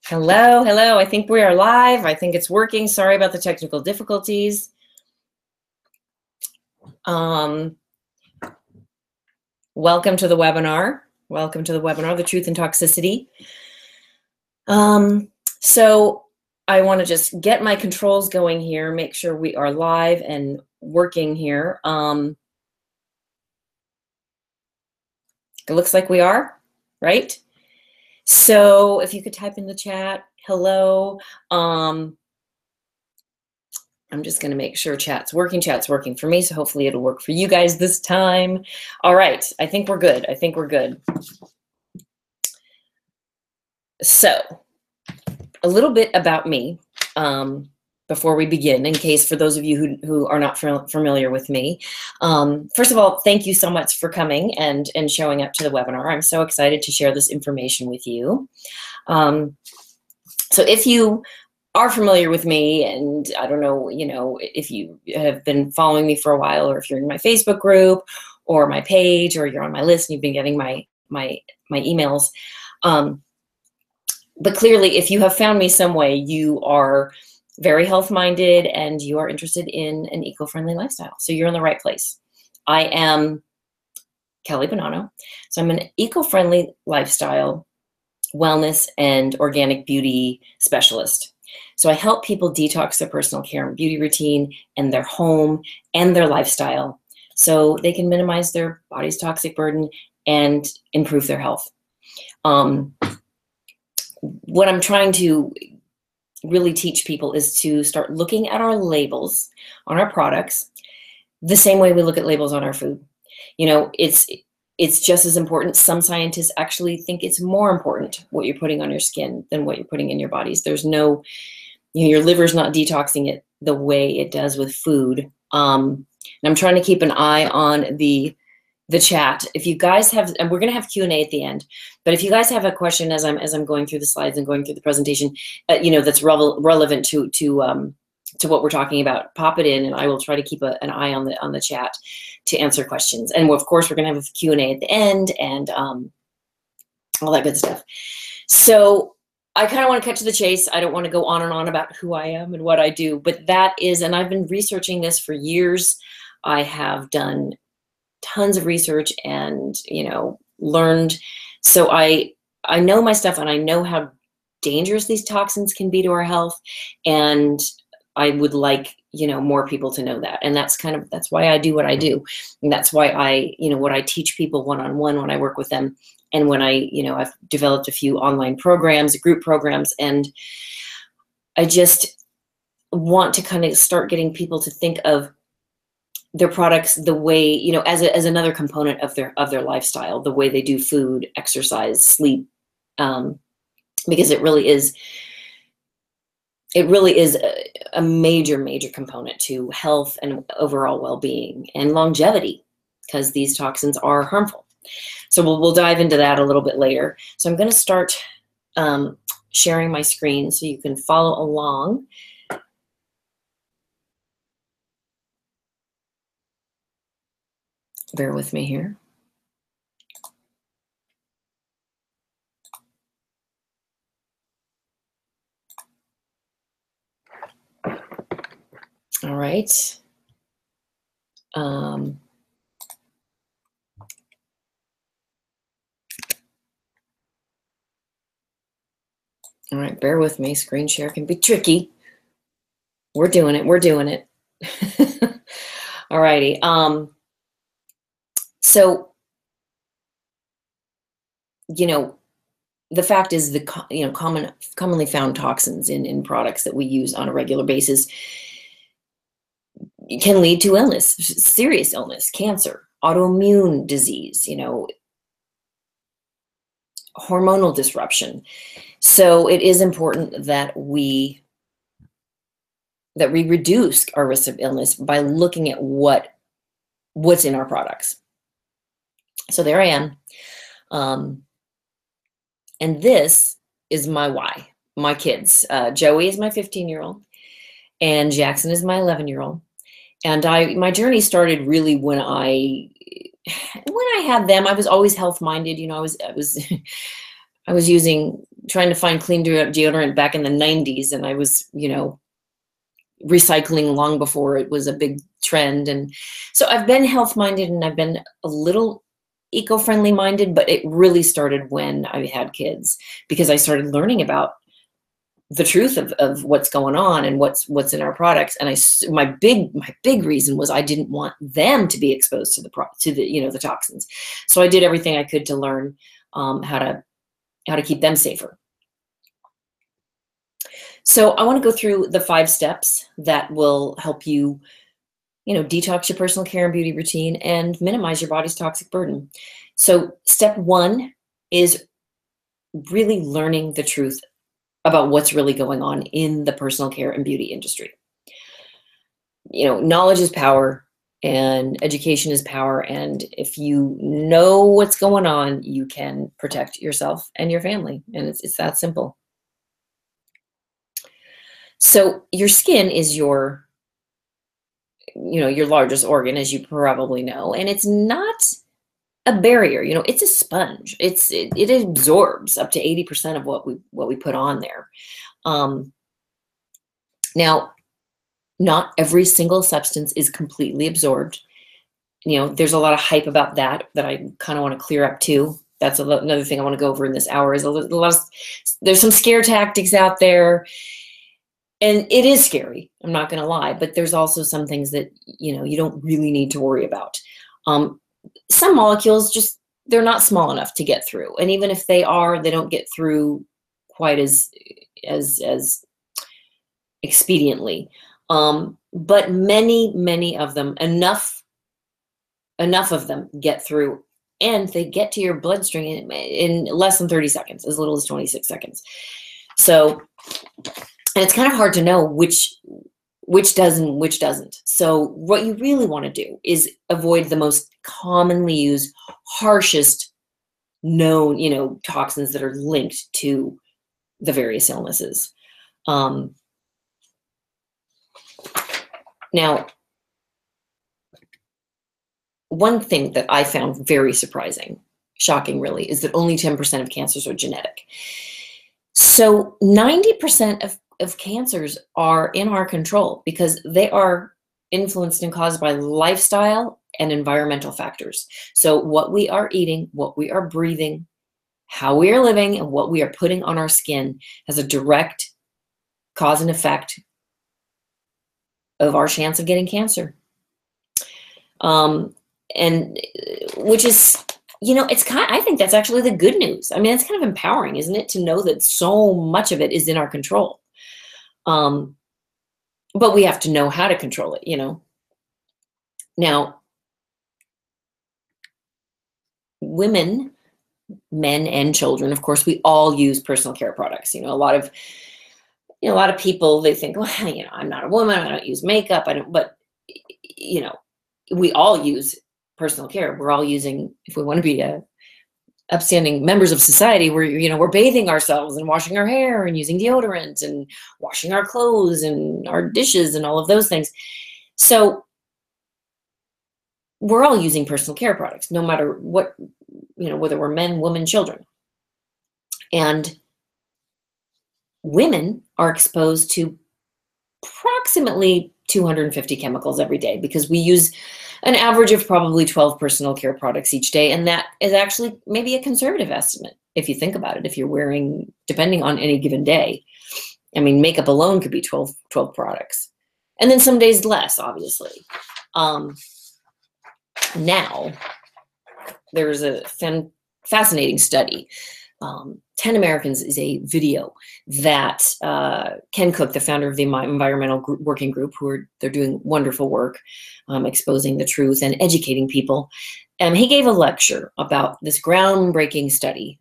Hello, hello. I think we are live. I think it's working. Sorry about the technical difficulties. Welcome to the webinar. Welcome to the webinar, The Truth in Toxicity. So I want to just get my controls going here, make sure we are live and working here. It looks like we are, right? So if you could type in the chat, hello. I'm just going to make sure chat's working. Chat's working for me, so hopefully it'll work for you guys this time. All right, I think we're good. I think we're good. So a little bit about me before we begin, in case for those of you who are not familiar with me. First of all, thank you so much for coming and showing up to the webinar. I'm so excited to share this information with you. So if you are familiar with me, and I don't know, if you have been following me for a while, or if you're in my Facebook group or my page, or you're on my list and you've been getting my emails. But clearly, if you have found me some way, you are very health-minded and you are interested in an eco-friendly lifestyle. So you're in the right place. I am Kelly Bonanno. So I'm an eco-friendly lifestyle, wellness, and organic beauty specialist. So I help people detox their personal care and beauty routine and their home and their lifestyle so they can minimize their body's toxic burden and improve their health. What I'm trying to really teach people is to start looking at our labels on our products the same way we look at labels on our food. It's just as important. Some scientists actually think it's more important what you're putting on your skin than what you're putting in your bodies. There's no, your liver's not detoxing it the way it does with food. And I'm trying to keep an eye on the chat. If you guys have, and we're going to have Q&A at the end, but if you guys have a question as I'm going through the slides and going through the presentation, that's relevant to what we're talking about, pop it in, and I will try to keep an eye on the chat to answer questions. And of course, we're going to have a Q&A at the end and all that good stuff. So I kind of want to cut to the chase. I don't want to go on and on about who I am and what I do, but that is, and I've been researching this for years. I have done tons of research and, learned. So I know my stuff, and I know how dangerous these toxins can be to our health. And I would like, more people to know that. And that's why I do what I do. And that's why what I teach people one-on-one when I work with them. And when I've developed a few online programs, group programs, and I just want to kind of start getting people to think of their products the way, as another component of their lifestyle, the way they do food, exercise, sleep, because it really is a major component to health and overall well-being and longevity, because these toxins are harmful. So we'll dive into that a little bit later. So I'm going to start sharing my screen so you can follow along. Bear with me here. All right. All right, bear with me. Screen share can be tricky. We're doing it. We're doing it. All righty. So, the fact is commonly found toxins in products that we use on a regular basis can lead to illness, serious illness, cancer, autoimmune disease, hormonal disruption. So it is important that we reduce our risk of illness by looking at what's in our products. So there I am. And this is my why, my kids. Joey is my 15-year-old and Jackson is my 11-year-old. And my journey started really when I had them. I was always health-minded. I was using trying to find clean deodorant back in the 90s, and I was, recycling long before it was a big trend. And so I've been health minded and I've been a little eco-friendly minded, but it really started when I had kids, because I started learning about the truth of what's going on and what's in our products. And my big reason was I didn't want them to be exposed to the toxins. So I did everything I could to learn how to keep them safer. So I want to go through the 5 steps that will help you, detox your personal care and beauty routine and minimize your body's toxic burden. So step 1 is really learning the truth about what's really going on in the personal care and beauty industry. Knowledge is power and education is power. And if you know what's going on, you can protect yourself and your family. And it's that simple. So your skin is your largest organ, as you probably know, and it's not a barrier. It's a sponge. It absorbs up to 80% of what we put on there. Now, not every single substance is completely absorbed. There's a lot of hype about that I kind of want to clear up too. That's another thing I want to go over in this hour. Is there's some scare tactics out there. And it is scary, I'm not going to lie, but there's also some things that, you don't really need to worry about. Some molecules they're not small enough to get through. And even if they are, they don't get through quite as expediently. But many of them, enough of them get through, and they get to your bloodstream in less than 30 seconds, as little as 26 seconds. So, and it's kind of hard to know which does and which doesn't. So what you really want to do is avoid the most commonly used, harshest known, toxins that are linked to the various illnesses. Now, one thing that I found very surprising, shocking really, is that only 10% of cancers are genetic. So 90% of cancers are in our control because they are influenced and caused by lifestyle and environmental factors. So what we are eating, what we are breathing, how we are living, and what we are putting on our skin has a direct cause and effect of our chance of getting cancer. And which is, I think that's actually the good news. I mean, it's kind of empowering, isn't it, to know that so much of it is in our control. But we have to know how to control it, Now, women, men, and children, of course, we all use personal care products. A lot of people, they think, well, I'm not a woman, I don't use makeup, but we all use personal care. We're all using, if we want to be upstanding members of society, we're bathing ourselves and washing our hair and using deodorant and washing our clothes and our dishes and all of those things. So we're all using personal care products, no matter what, whether we're men, women, children. And women are exposed to approximately 250 chemicals every day because we use an average of probably 12 personal care products each day. And that is actually maybe a conservative estimate, if you think about it, if you're wearing, depending on any given day. I mean, makeup alone could be 12 products. And then some days less, obviously. Now, there's a fascinating study. 10 Americans is a video that Ken Cook, the founder of the Environmental Working Group, they're doing wonderful work, exposing the truth and educating people. And he gave a lecture about this groundbreaking study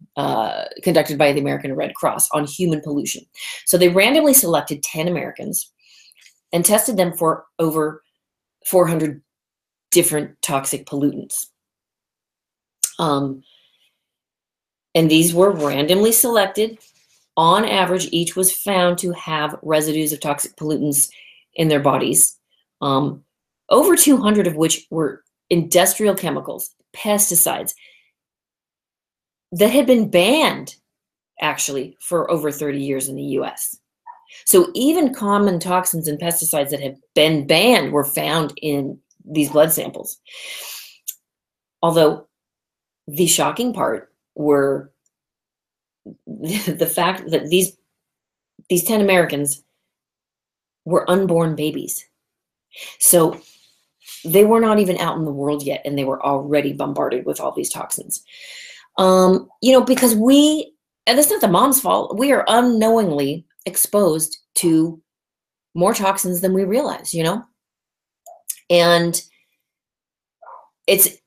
conducted by the American Red Cross on human pollution. So they randomly selected 10 Americans and tested them for over 400 different toxic pollutants. And these were randomly selected. On average, each was found to have residues of toxic pollutants in their bodies, over 200 of which were industrial chemicals, pesticides, that had been banned actually, for over 30 years in the US. So even common toxins and pesticides that have been banned were found in these blood samples. Although the shocking part were the fact that these 10 Americans were unborn babies. So they were not even out in the world yet, and they were already bombarded with all these toxins. Because and it's not the mom's fault, we are unknowingly exposed to more toxins than we realize, and it's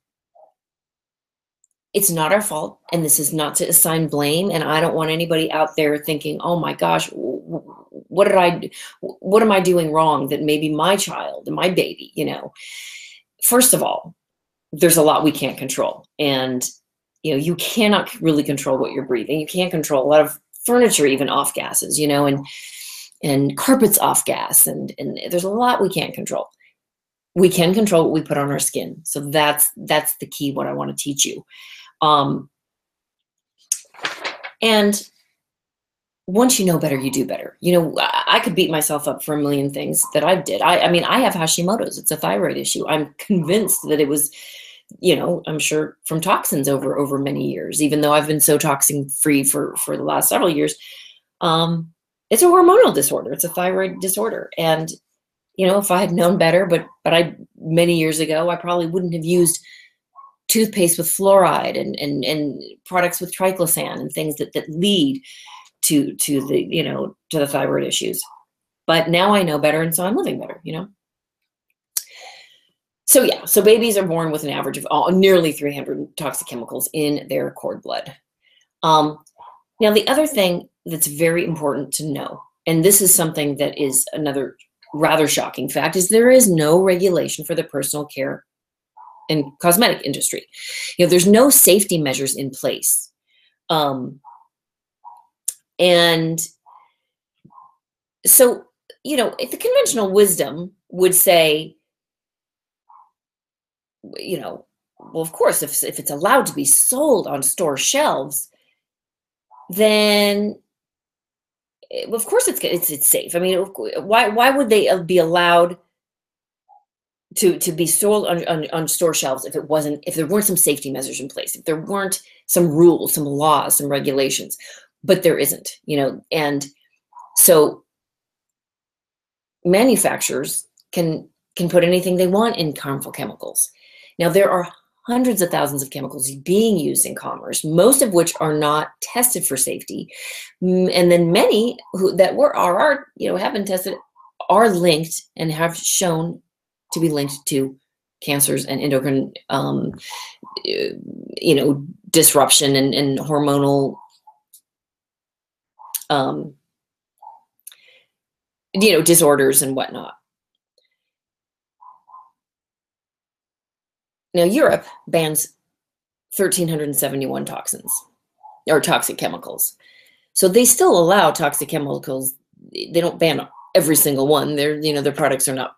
not our fault, and this is not to assign blame, and I don't want anybody out there thinking, oh my gosh, what am I doing wrong that maybe my child and my baby, First of all, there's a lot we can't control, and you cannot really control what you're breathing. You can't control a lot of furniture, even off gases, and carpets off gas, and there's a lot we can't control. We can control what we put on our skin. So that's the key, what I want to teach you. And once you know better, you do better. I could beat myself up for a million things that I did. I mean, I have Hashimoto's. It's a thyroid issue. I'm convinced that it was, I'm sure from toxins over many years, even though I've been so toxin free for the last several years. It's a hormonal disorder. It's a thyroid disorder. And, if I had known better, but many years ago, I probably wouldn't have used toothpaste with fluoride and products with triclosan and things that lead to the thyroid issues. But now I know better, and so I'm living better, So babies are born with an average of nearly 300 toxic chemicals in their cord blood. Now, the other thing that's very important to know, and this is something that is another rather shocking fact, is there is no regulation for the personal care and cosmetic industry. There's no safety measures in place. And so, if the conventional wisdom would say, well, of course, if it's allowed to be sold on store shelves, then of course it's safe. I mean, why would they be allowed to be sold on store shelves if there weren't some safety measures in place, if there weren't some rules, some laws, some regulations? But there isn't, and so manufacturers can put anything they want in harmful chemicals. Now, there are hundreds of thousands of chemicals being used in commerce, most of which are not tested for safety. And then many that have been tested are linked and have shown to be linked to cancers and endocrine, disruption and hormonal, disorders and whatnot. Now, Europe bans 1,371 toxins or toxic chemicals. So they still allow toxic chemicals. They don't ban every single one. Their products are not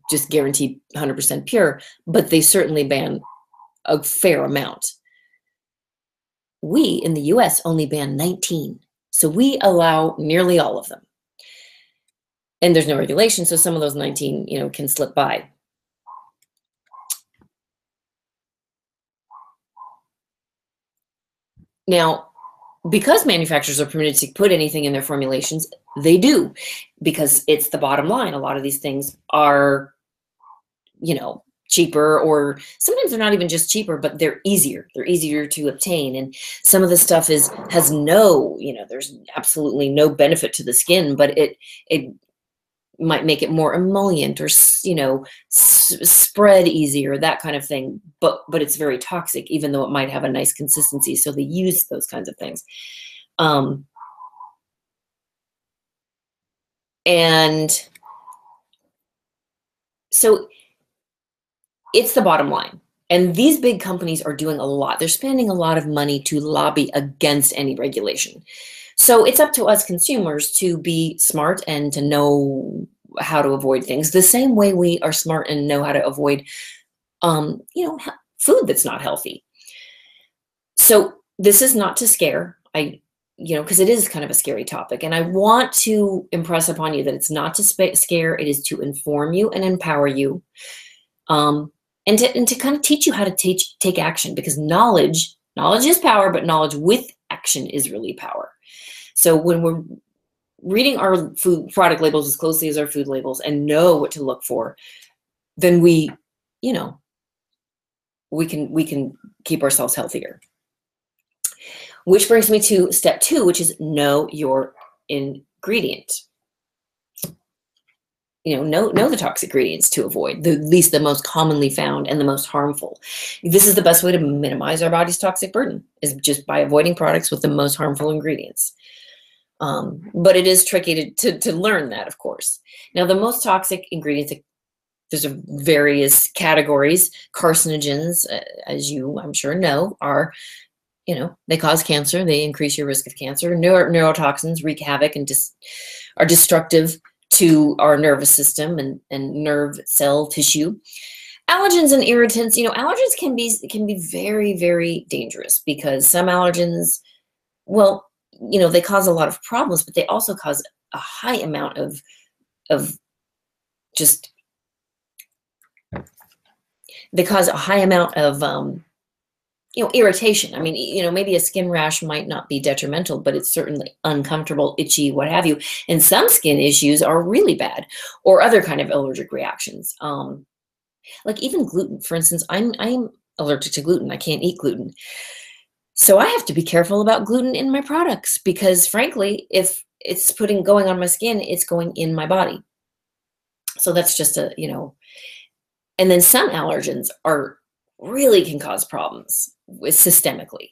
just guaranteed 100% pure, but they certainly ban a fair amount. We in the US only ban 19. So we allow nearly all of them. And there's no regulation, so some of those 19, can slip by. Now, because manufacturers are permitted to put anything in their formulations, they do, because it's the bottom line. A lot of these things are, cheaper, or sometimes they're not even just cheaper, but they're easier. They're easier to obtain. And some of the stuff has no, there's absolutely no benefit to the skin, but it might make it more emollient or, spread easier, that kind of thing. But it's very toxic, even though it might have a nice consistency. So they use those kinds of things. And so it's the bottom line. And these big companies are doing a lot. They're spending a lot of money to lobby against any regulation. So it's up to us consumers to be smart and to know how to avoid things the same way we are smart and know how to avoid, food that's not healthy. So this is not to scare. because it is kind of a scary topic. And I want to impress upon you that it's not to scare, it is to inform you and empower you. And to kind of teach you how to take action, because knowledge is power, but knowledge with action is really power. So when we're reading our food product labels as closely as our food labels and know what to look for, then we can keep ourselves healthier. Which brings me to step 2, which is know your ingredient. Know the toxic ingredients to avoid, at least the most commonly found and the most harmful. This is the best way to minimize our body's toxic burden, is just by avoiding products with the most harmful ingredients. But it is tricky to learn that, of course. Now, the most toxic ingredients, there's various categories. Carcinogens, as you, I'm sure, know, are, they cause cancer. They increase your risk of cancer. Neurotoxins wreak havoc and are destructive to our nervous system and nerve cell tissue. Allergens and irritants, allergens can be very, very dangerous, because some allergens, well, they cause a lot of problems, but they also cause a high amount of irritation. I mean, maybe a skin rash might not be detrimental, but it's certainly uncomfortable, itchy, what have you. And some skin issues are really bad, or other kind of allergic reactions. Like even gluten, for instance. I'm allergic to gluten. I can't eat gluten. So I have to be careful about gluten in my products, because frankly, if it's going on my skin, it's going in my body. So that's just and then some allergens really can cause problems systemically.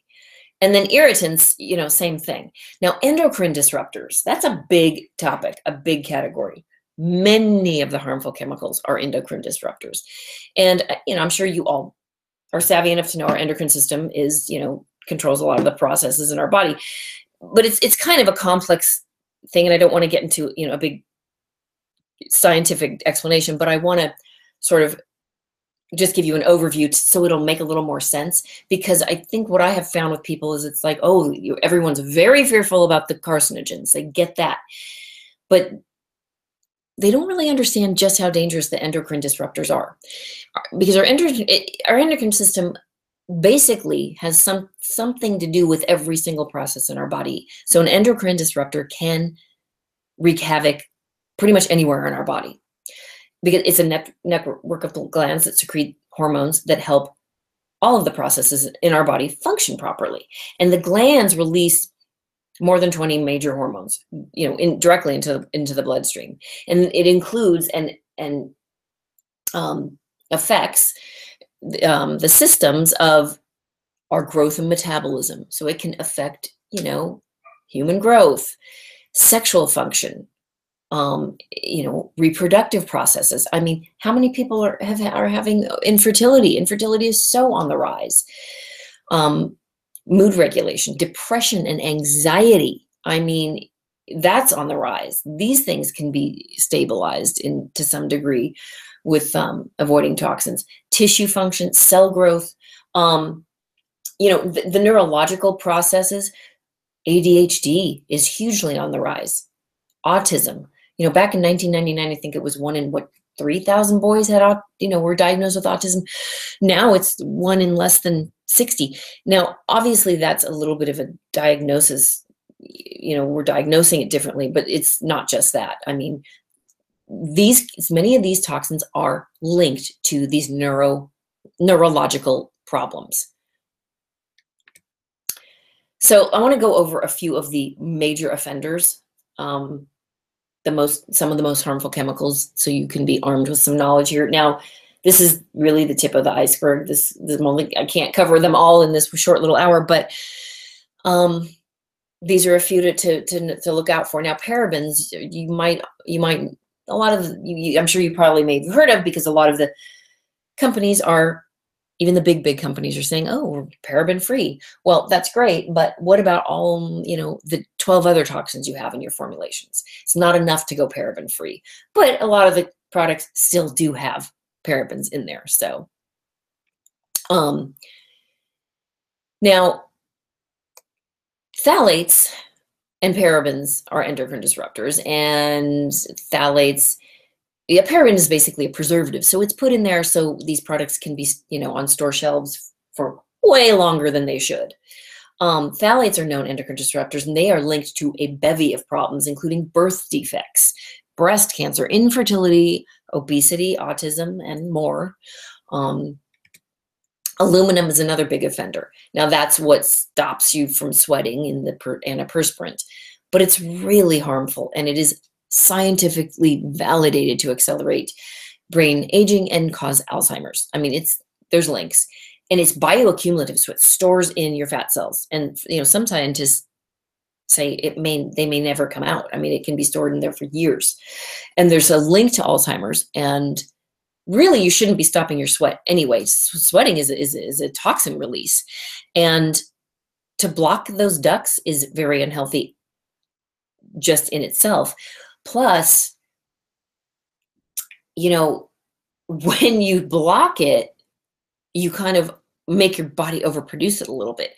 And then irritants, same thing. Now, endocrine disruptors, that's a big topic, a big category. Many of the harmful chemicals are endocrine disruptors. And, I'm sure you all are savvy enough to know our endocrine system is, controls a lot of the processes in our body. But it's kind of a complex thing, and I don't want to get into, a big scientific explanation, but I want to sort of just give you an overview so it'll make a little more sense. Because I think what I have found with people is it's like, everyone's very fearful about the carcinogens. They get that. But they don't really understand just how dangerous the endocrine disruptors are. Because our endocrine system basically has something to do with every single process in our body. So an endocrine disruptor can wreak havoc pretty much anywhere in our body, because it's a network of glands that secrete hormones that help all of the processes in our body function properly. And the glands release more than 20 major hormones, directly into the bloodstream. And it includes and affects the systems of our growth and metabolism. So it can affect, human growth, sexual function, reproductive processes. I mean, how many people are having infertility? Infertility is so on the rise. Mood regulation, depression, and anxiety. I mean, that's on the rise. These things can be stabilized to some degree with avoiding toxins. Tissue function, cell growth, the neurological processes. ADHD is hugely on the rise. Autism. Back in 1999, I think it was 1 in 3,000 boys were diagnosed with autism. Now it's 1 in less than 60. Now, obviously, that's a little bit of a diagnosis. We're diagnosing it differently, but it's not just that. I mean, many of these toxins are linked to these neurological problems. So I want to go over a few of the major offenders. Some of the most harmful chemicals, so you can be armed with some knowledge here. Now, this is really the tip of the iceberg. I can't cover them all in this short little hour, but these are a few to look out for. Now, parabens, I'm sure you probably may have heard of, because a lot of the companies are, even the big companies are saying, we're paraben free. Well, that's great, but what about all, the 12 other toxins you have in your formulations? It's not enough to go paraben free, but a lot of the products still do have parabens in there. So, now phthalates, And parabens are endocrine disruptors, and phthalates. Yeah, paraben is basically a preservative, so it's put in there so these products can be, on store shelves for way longer than they should. Phthalates are known endocrine disruptors, and they are linked to a bevy of problems, including birth defects, breast cancer, infertility, obesity, autism, and more. Aluminum is another big offender. Now, that's what stops you from sweating in the antiperspirant, but it's really harmful, and it is scientifically validated to accelerate brain aging and cause Alzheimer's. I mean, there's links, and it's bioaccumulative, so it stores in your fat cells. And some scientists say they may never come out. I mean, it can be stored in there for years, and there's a link to Alzheimer's. And really, you shouldn't be stopping your sweat anyway. Sweating is a toxin release, and to block those ducts is very unhealthy just in itself. Plus, when you block it, you kind of make your body overproduce it a little bit.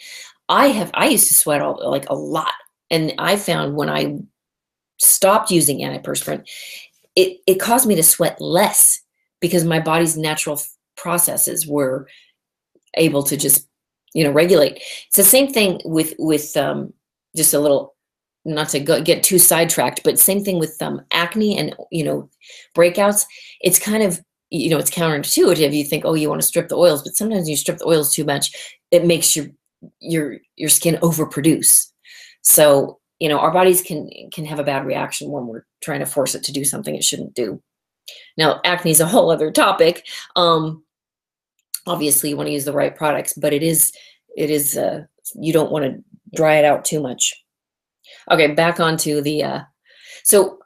I used to sweat a lot, and I found when I stopped using antiperspirant, it caused me to sweat less, because my body's natural processes were able to just, regulate. It's the same thing with just a little, not to get too sidetracked, but same thing with acne and, breakouts. It's kind of, it's counterintuitive. You think, oh, you want to strip the oils, but sometimes you strip the oils too much, it makes your skin overproduce. So, our bodies can have a bad reaction when we're trying to force it to do something it shouldn't do. Now, acne is a whole other topic. Obviously, you want to use the right products, but it is you don't want to dry it out too much. Okay, back onto the so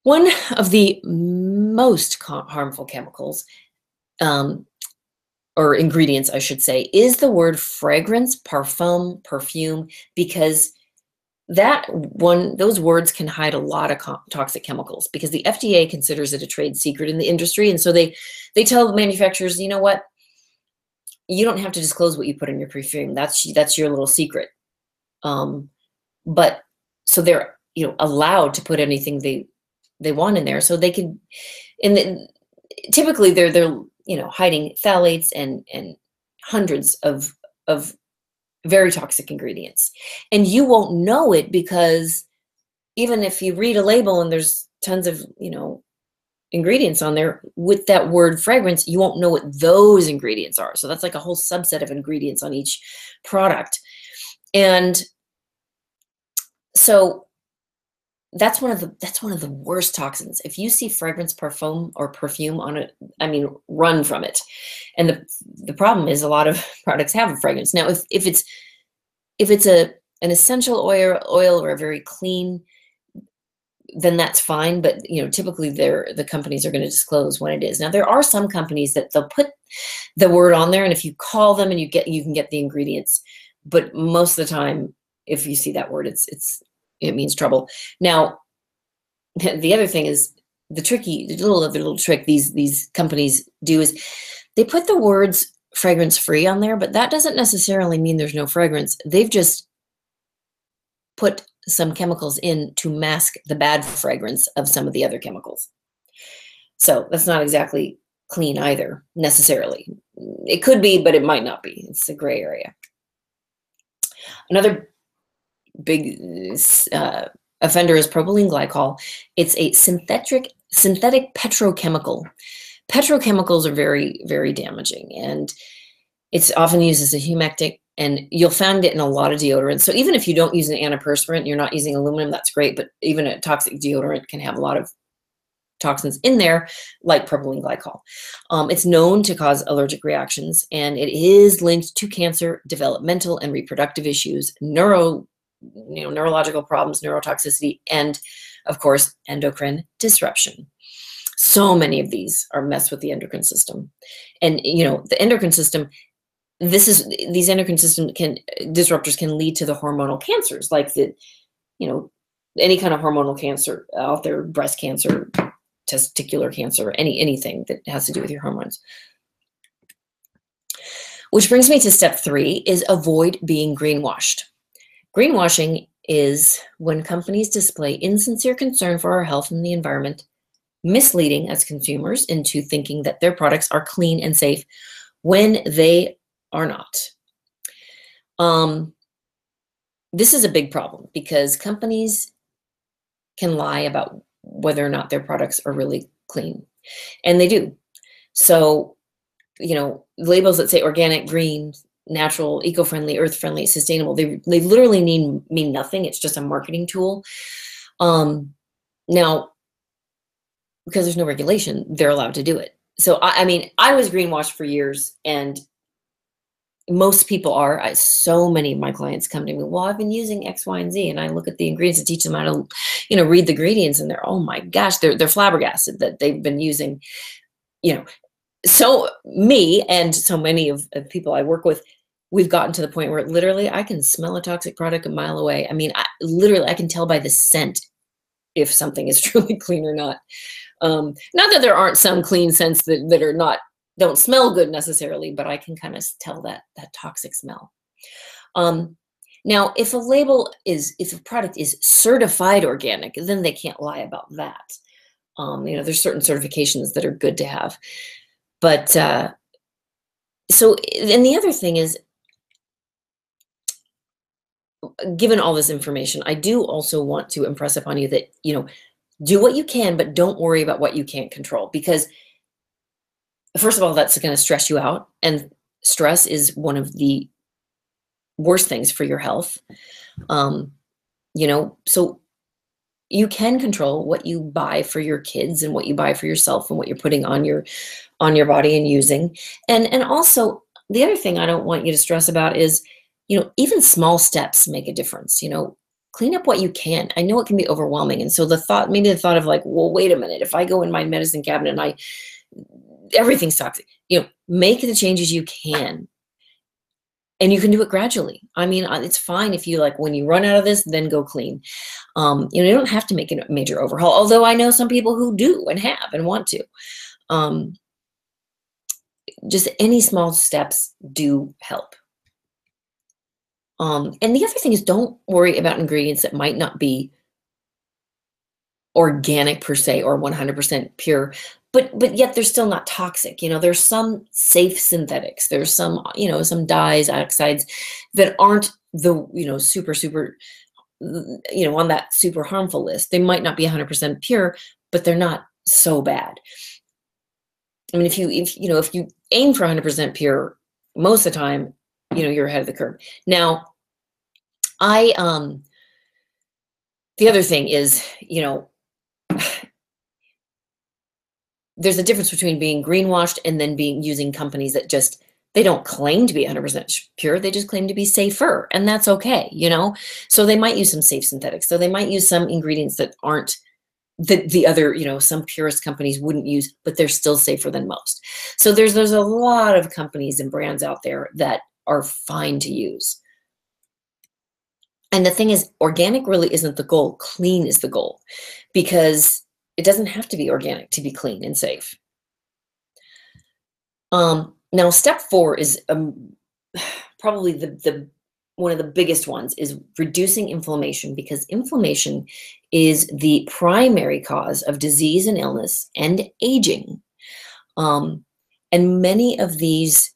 one of the most harmful chemicals, or ingredients, I should say, is the word fragrance, parfum, perfume, because those words can hide a lot of toxic chemicals, because the FDA considers it a trade secret in the industry. And so they tell the manufacturers, you know what, you don't have to disclose what you put in your perfume. That's your little secret. But so they're, allowed to put anything they want in there. So they can, typically they're hiding phthalates and hundreds of very toxic ingredients. And you won't know it, because even if you read a label and there's tons of, ingredients on there with that word fragrance, you won't know what those ingredients are. So that's like a whole subset of ingredients on each product. And so that's one of the worst toxins. If you see fragrance, parfum, or perfume on it, run from it. And the problem is, a lot of products have a fragrance. Now, if it's an essential oil or a very clean, then that's fine. But typically the companies are going to disclose when it is. Now, there are some companies that they'll put the word on there, and if you call them and you can get the ingredients. But most of the time, if you see that word, it means trouble. Now, the other thing is the little trick these companies do is they put the words fragrance free on there, but that doesn't necessarily mean there's no fragrance. They've just put some chemicals in to mask the bad fragrance of some of the other chemicals. So that's not exactly clean either, necessarily. It could be, but it might not be. It's a gray area. Another big offender is propylene glycol. It's a synthetic petrochemical. Petrochemicals are very, very damaging, and it's often used as a humectant, and you'll find it in a lot of deodorants. So even if you don't use an antiperspirant, you're not using aluminum, that's great, but even a toxic deodorant can have a lot of toxins in there, like propylene glycol. It's known to cause allergic reactions, and it is linked to cancer, developmental and reproductive issues, neurological problems, neurotoxicity, and of course, endocrine disruption. So many of these are messed with the endocrine system. And the endocrine system, these endocrine system disruptors can lead to the hormonal cancers, like any kind of hormonal cancer out there, breast cancer, testicular cancer, anything that has to do with your hormones. Which brings me to step 3, is avoid being greenwashed. Greenwashing is when companies display insincere concern for our health and the environment, misleading us consumers into thinking that their products are clean and safe when they are not. This is a big problem because companies can lie about whether or not their products are really clean, and they do. So, labels that say organic, green, natural, eco-friendly, earth-friendly, sustainable, they literally mean nothing. It's just a marketing tool. Now, because there's no regulation, they're allowed to do it. So, I mean, I was greenwashed for years, and most people are. So many of my clients come to me, well, I've been using X, Y, and Z, and I look at the ingredients and teach them how to, read the ingredients, and they're, oh my gosh, they're flabbergasted that they've been using, So me and so many of people I work with, we've gotten to the point where literally I can smell a toxic product a mile away. I mean, I can tell by the scent if something is truly clean or not. Not that there aren't some clean scents that are don't smell good necessarily, but I can kind of tell that toxic smell. Now, if a product is certified organic, then they can't lie about that. There's certain certifications that are good to have. But and the other thing is, given all this information, I do also want to impress upon you that, do what you can, but don't worry about what you can't control. Because first of all, that's going to stress you out. And stress is one of the worst things for your health. So you can control what you buy for your kids and what you buy for yourself and what you're putting on your body and using. And also the other thing I don't want you to stress about is, even small steps make a difference. Clean up what you can. I know it can be overwhelming. And so the thought of like, well, wait a minute, if I go in my medicine cabinet and everything's toxic, make the changes you can. And you can do it gradually. I mean, it's fine if you when you run out of this, then go clean. You don't have to make a major overhaul, although I know some people who do and have and want to. Just any small steps do help. And the other thing is, don't worry about ingredients that might not be organic per se or 100% pure, but yet they're still not toxic. There's some safe synthetics. There's some, some dyes, oxides that aren't the, super, on that super harmful list. They might not be 100% pure, but they're not so bad. I mean, if you aim for 100% pure, most of the time, you're ahead of the curve. Now, the other thing is, there's a difference between being greenwashed and then using companies that they don't claim to be 100% pure. They just claim to be safer, and that's okay, So they might use some safe synthetics. So they might use some ingredients that aren't the other, some purist companies wouldn't use, but they're still safer than most. So there's a lot of companies and brands out there that are fine to use. And the thing is, organic really isn't the goal. Clean is the goal, because it doesn't have to be organic to be clean and safe. Now, step 4 is probably the one of the biggest ones, is reducing inflammation, because inflammation is the primary cause of disease and illness and aging. And many of these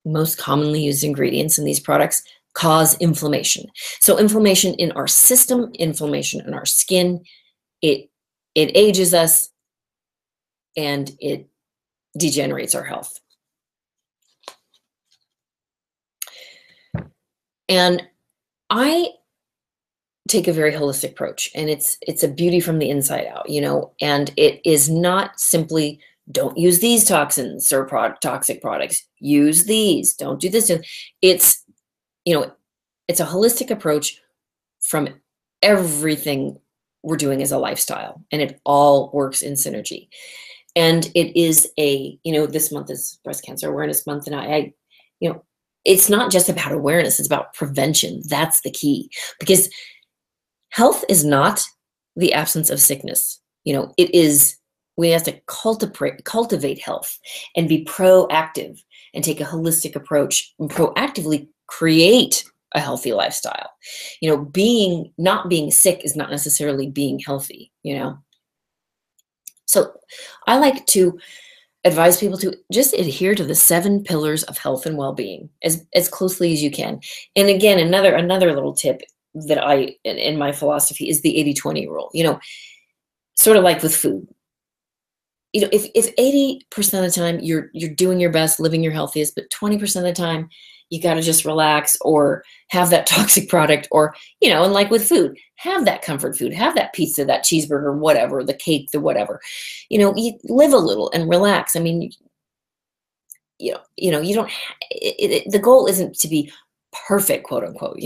most commonly used ingredients in these products cause inflammation. So inflammation in our system, inflammation in our skin, it ages us and it degenerates our health. And I take a very holistic approach, and it's a beauty from the inside out, and it is not simply don't use these toxins or toxic products, use these, don't do this. It's, it's a holistic approach from everything we're doing as a lifestyle, and it all works in synergy. And it is this month is Breast Cancer Awareness Month, and I it's not just about awareness, it's about prevention. That's the key, because health is not the absence of sickness. It is, we have to cultivate health and be proactive and take a holistic approach and proactively create a healthy lifestyle. Not being sick is not necessarily being healthy. So I like to advise people to just adhere to the 7 pillars of health and well-being as closely as you can. And again, another little tip that in my philosophy is the 80-20 rule. Sort of like with food. If 80% of the time you're doing your best, living your healthiest, but 20% of the time you got to just relax or have that toxic product, or and like with food, have that comfort food, have that pizza, that cheeseburger, whatever, the cake, the whatever. You live a little and relax. I mean, you don't. The goal isn't to be perfect, quote unquote.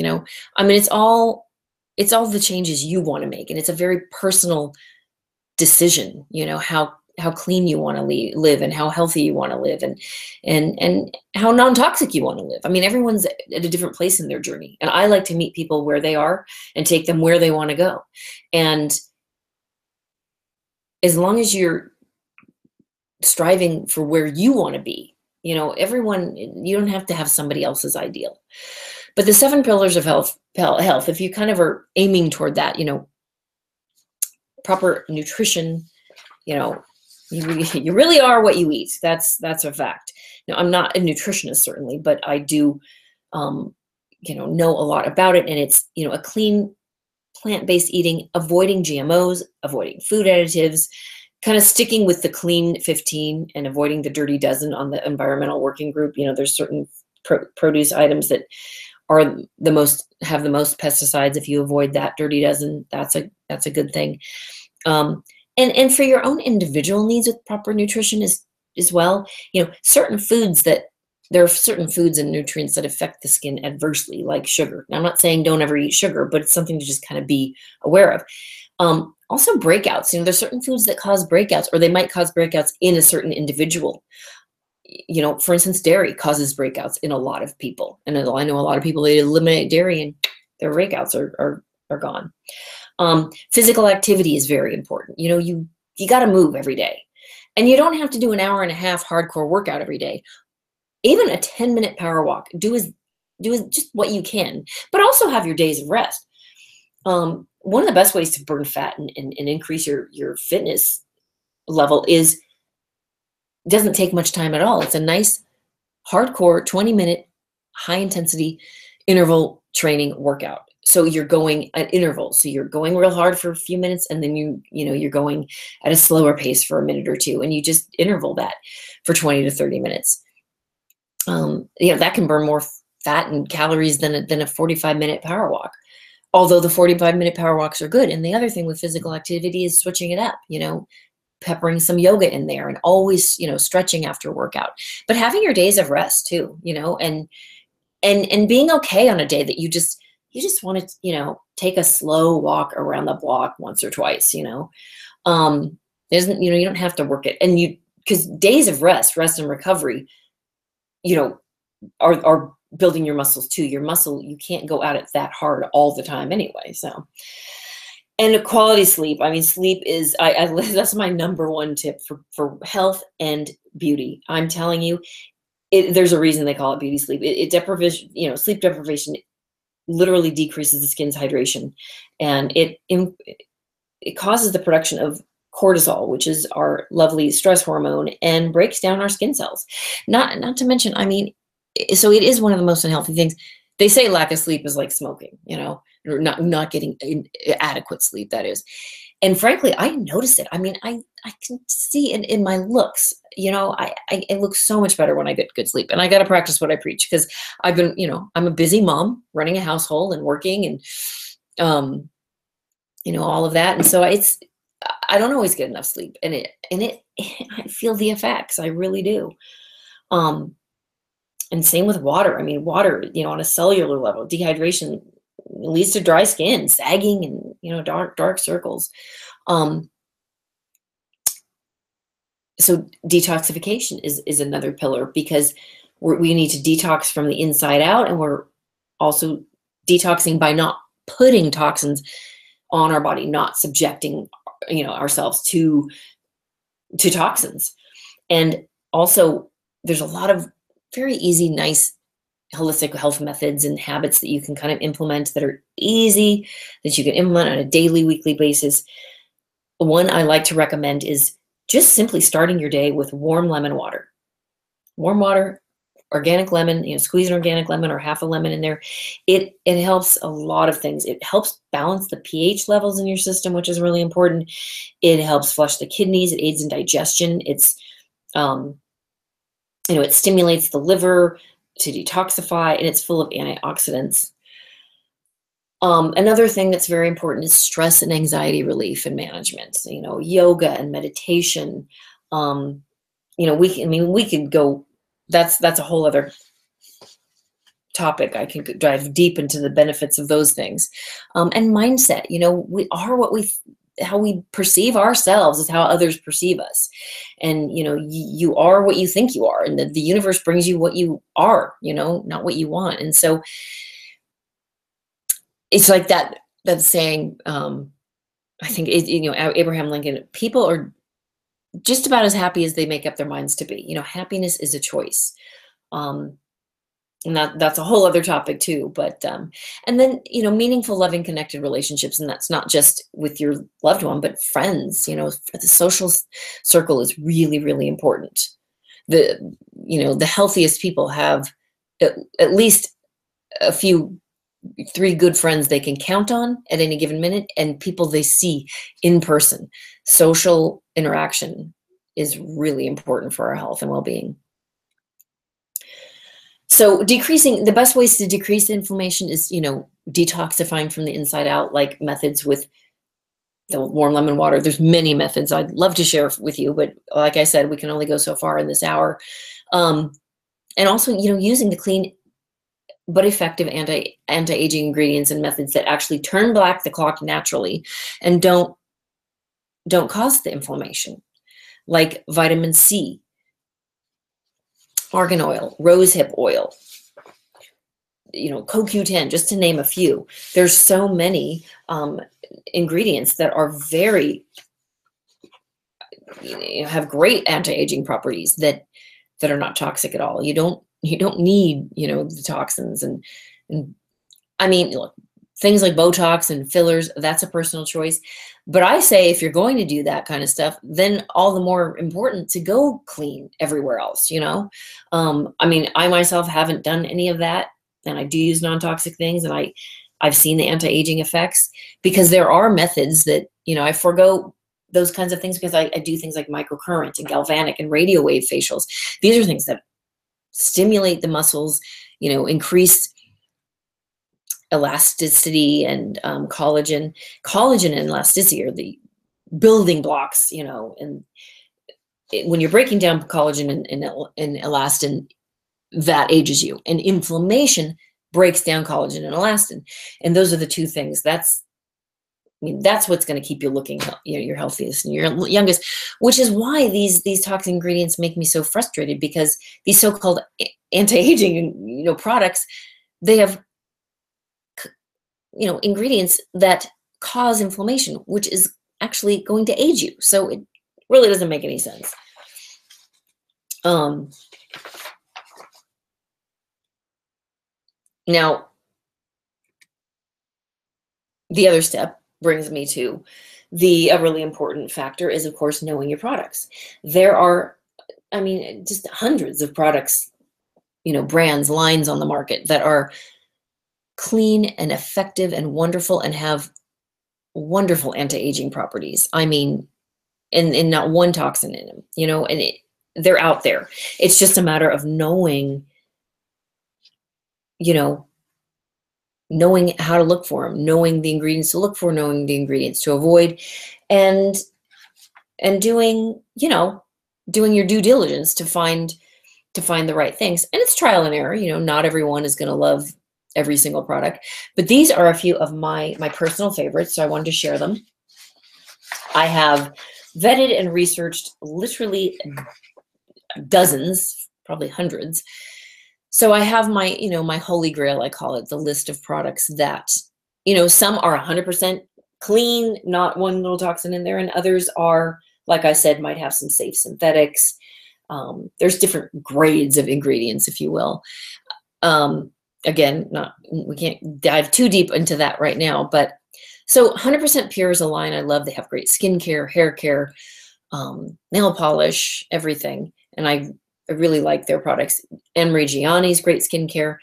I mean, it's all the changes you want to make, and it's a very personal decision. How clean you want to live, and how healthy you want to live, and how non-toxic you want to live. I mean, everyone's at a different place in their journey, and I like to meet people where they are and take them where they want to go. And as long as you're striving for where you want to be, you don't have to have somebody else's ideal. But the 7 pillars of health, if you kind of are aiming toward that, proper nutrition, you really are what you eat. That's a fact. Now, I'm not a nutritionist, certainly, but I do, know a lot about it. And it's, a clean plant-based eating, avoiding GMOs, avoiding food additives, kind of sticking with the clean 15 and avoiding the dirty dozen on the environmental working group. There's certain produce items that have the most pesticides. If you avoid that dirty dozen, that's a good thing. And for your own individual needs with proper nutrition as well, certain foods there are certain foods and nutrients that affect the skin adversely, like sugar. Now, I'm not saying don't ever eat sugar, but it's something to just kind of be aware of. Also breakouts, there's certain foods that cause breakouts, or they might cause breakouts in a certain individual. For instance, dairy causes breakouts in a lot of people. And I know a lot of people, they eliminate dairy and their breakouts are gone. Physical activity is very important. You got to move every day, and you don't have to do an hour and a half hardcore workout every day. Even a 10-minute power walk, do just what you can, but also have your days of rest. One of the best ways to burn fat and increase your fitness level doesn't take much time at all. It's a nice hardcore 20-minute high intensity interval training workout. So you're going at intervals. So you're going real hard for a few minutes, and then you're going at a slower pace for a minute or two, and you just interval that for 20 to 30 minutes. That can burn more fat and calories than a 45-minute power walk. Although the 45-minute power walks are good. And the other thing with physical activity is switching it up, peppering some yoga in there, and always, stretching after workout, but having your days of rest too, and being okay on a day that you just want to, take a slow walk around the block once or twice, isn't, you don't have to work it. And because days of rest and recovery, are building your muscles too. Your muscle, you can't go at it that hard all the time anyway. So, and quality sleep. I mean, sleep is, that's my number one tip for health and beauty. I'm telling you, there's a reason they call it beauty sleep. Sleep deprivation literally decreases the skin's hydration, and it causes the production of cortisol, which is our lovely stress hormone, and breaks down our skin cells. Not to mention, I mean, so it is one of the most unhealthy things. They say lack of sleep is like smoking, or not getting adequate sleep, that is. And frankly, I notice it. I mean, I can see in my looks, I look so much better when I get good sleep. And I got to practice what I preach, because I've been, I'm a busy mom running a household and working and, all of that. And so I don't always get enough sleep, and I feel the effects. I really do. And same with water. I mean, water, on a cellular level, dehydration leads to dry skin, sagging, and, dark circles. So detoxification is another pillar, because we need to detox from the inside out, and we're also detoxing by not putting toxins on our body, not subjecting, ourselves to toxins. And also, there's a lot of very easy, nice holistic health methods and habits that you can kind of implement that are easy, that you can implement on a daily, weekly basis. One I like to recommend is just simply starting your day with warm lemon water. Warm water, organic lemon, squeeze an organic lemon or half a lemon in there. It helps a lot of things. It helps balance the pH levels in your system, which is really important. It helps flush the kidneys. It aids in digestion. It stimulates the liver to detoxify, and it's full of antioxidants. Another thing that's very important is stress and anxiety relief and management. Yoga and meditation. We could go. That's a whole other topic. I can dive deep into the benefits of those things. And mindset. We are how we perceive ourselves is how others perceive us. And, you are what you think you are, and the universe brings you what you are, not what you want. And so it's like that saying, I think, Abraham Lincoln, people are just about as happy as they make up their minds to be. Happiness is a choice. And that's a whole other topic too. But, and then, meaningful, loving, connected relationships. And that's not just with your loved one, but friends. The social circle is really, really important. The healthiest people have at least three good friends they can count on at any given minute, and people they see in person. Social interaction is really important for our health and well-being. So the best ways to decrease inflammation is, detoxifying from the inside out, like methods with the warm lemon water. There's many methods I'd love to share with you, but like I said, we can only go so far in this hour. And also, using the clean but effective anti-aging ingredients and methods that actually turn back the clock naturally and don't cause the inflammation, like vitamin C, argan oil, rosehip oil, CoQ10, just to name a few. There's so many ingredients that are have great anti-aging properties that are not toxic at all. You don't need, the toxins and I mean, look, things like Botox and fillers, that's a personal choice. But I say if you're going to do that kind of stuff, then all the more important to go clean everywhere else, I myself haven't done any of that, and I do use non-toxic things, and I've seen the anti-aging effects, because there are methods that, I forego those kinds of things because I do things like microcurrent and galvanic and radio wave facials. These are things that stimulate the muscles, increase elasticity and collagen. Collagen and elasticity are the building blocks, and when you're breaking down collagen and elastin, that ages you. And inflammation breaks down collagen and elastin. And those are the two things. That's what's going to keep you looking, your healthiest and your youngest, which is why these toxic ingredients make me so frustrated, because these so-called anti-aging, products, they have, ingredients that cause inflammation, which is actually going to age you. So it really doesn't make any sense. Now, the other step brings me to a really important factor is, of course, knowing your products. There are, just hundreds of products, brands, lines on the market that are clean and effective and wonderful and have wonderful anti-aging properties. And not one toxin in them, and they're out there. It's just a matter of knowing how to look for them, knowing the ingredients to look for, knowing the ingredients to avoid, and doing your due diligence to find the right things. And it's trial and error. Not everyone is going to love every single product, but these are a few of my personal favorites. So I wanted to share them. I have vetted and researched literally dozens, probably hundreds. So I have my, my holy grail, I call it, the list of products that, some are 100% clean, not one little toxin in there, and others are, like I said, might have some safe synthetics. There's different grades of ingredients, if you will. Again, we can't dive too deep into that right now, but so 100% Pure is a line I love. They have great skincare, hair care, nail polish, everything. And I really like their products. Emery Gianni's great skincare.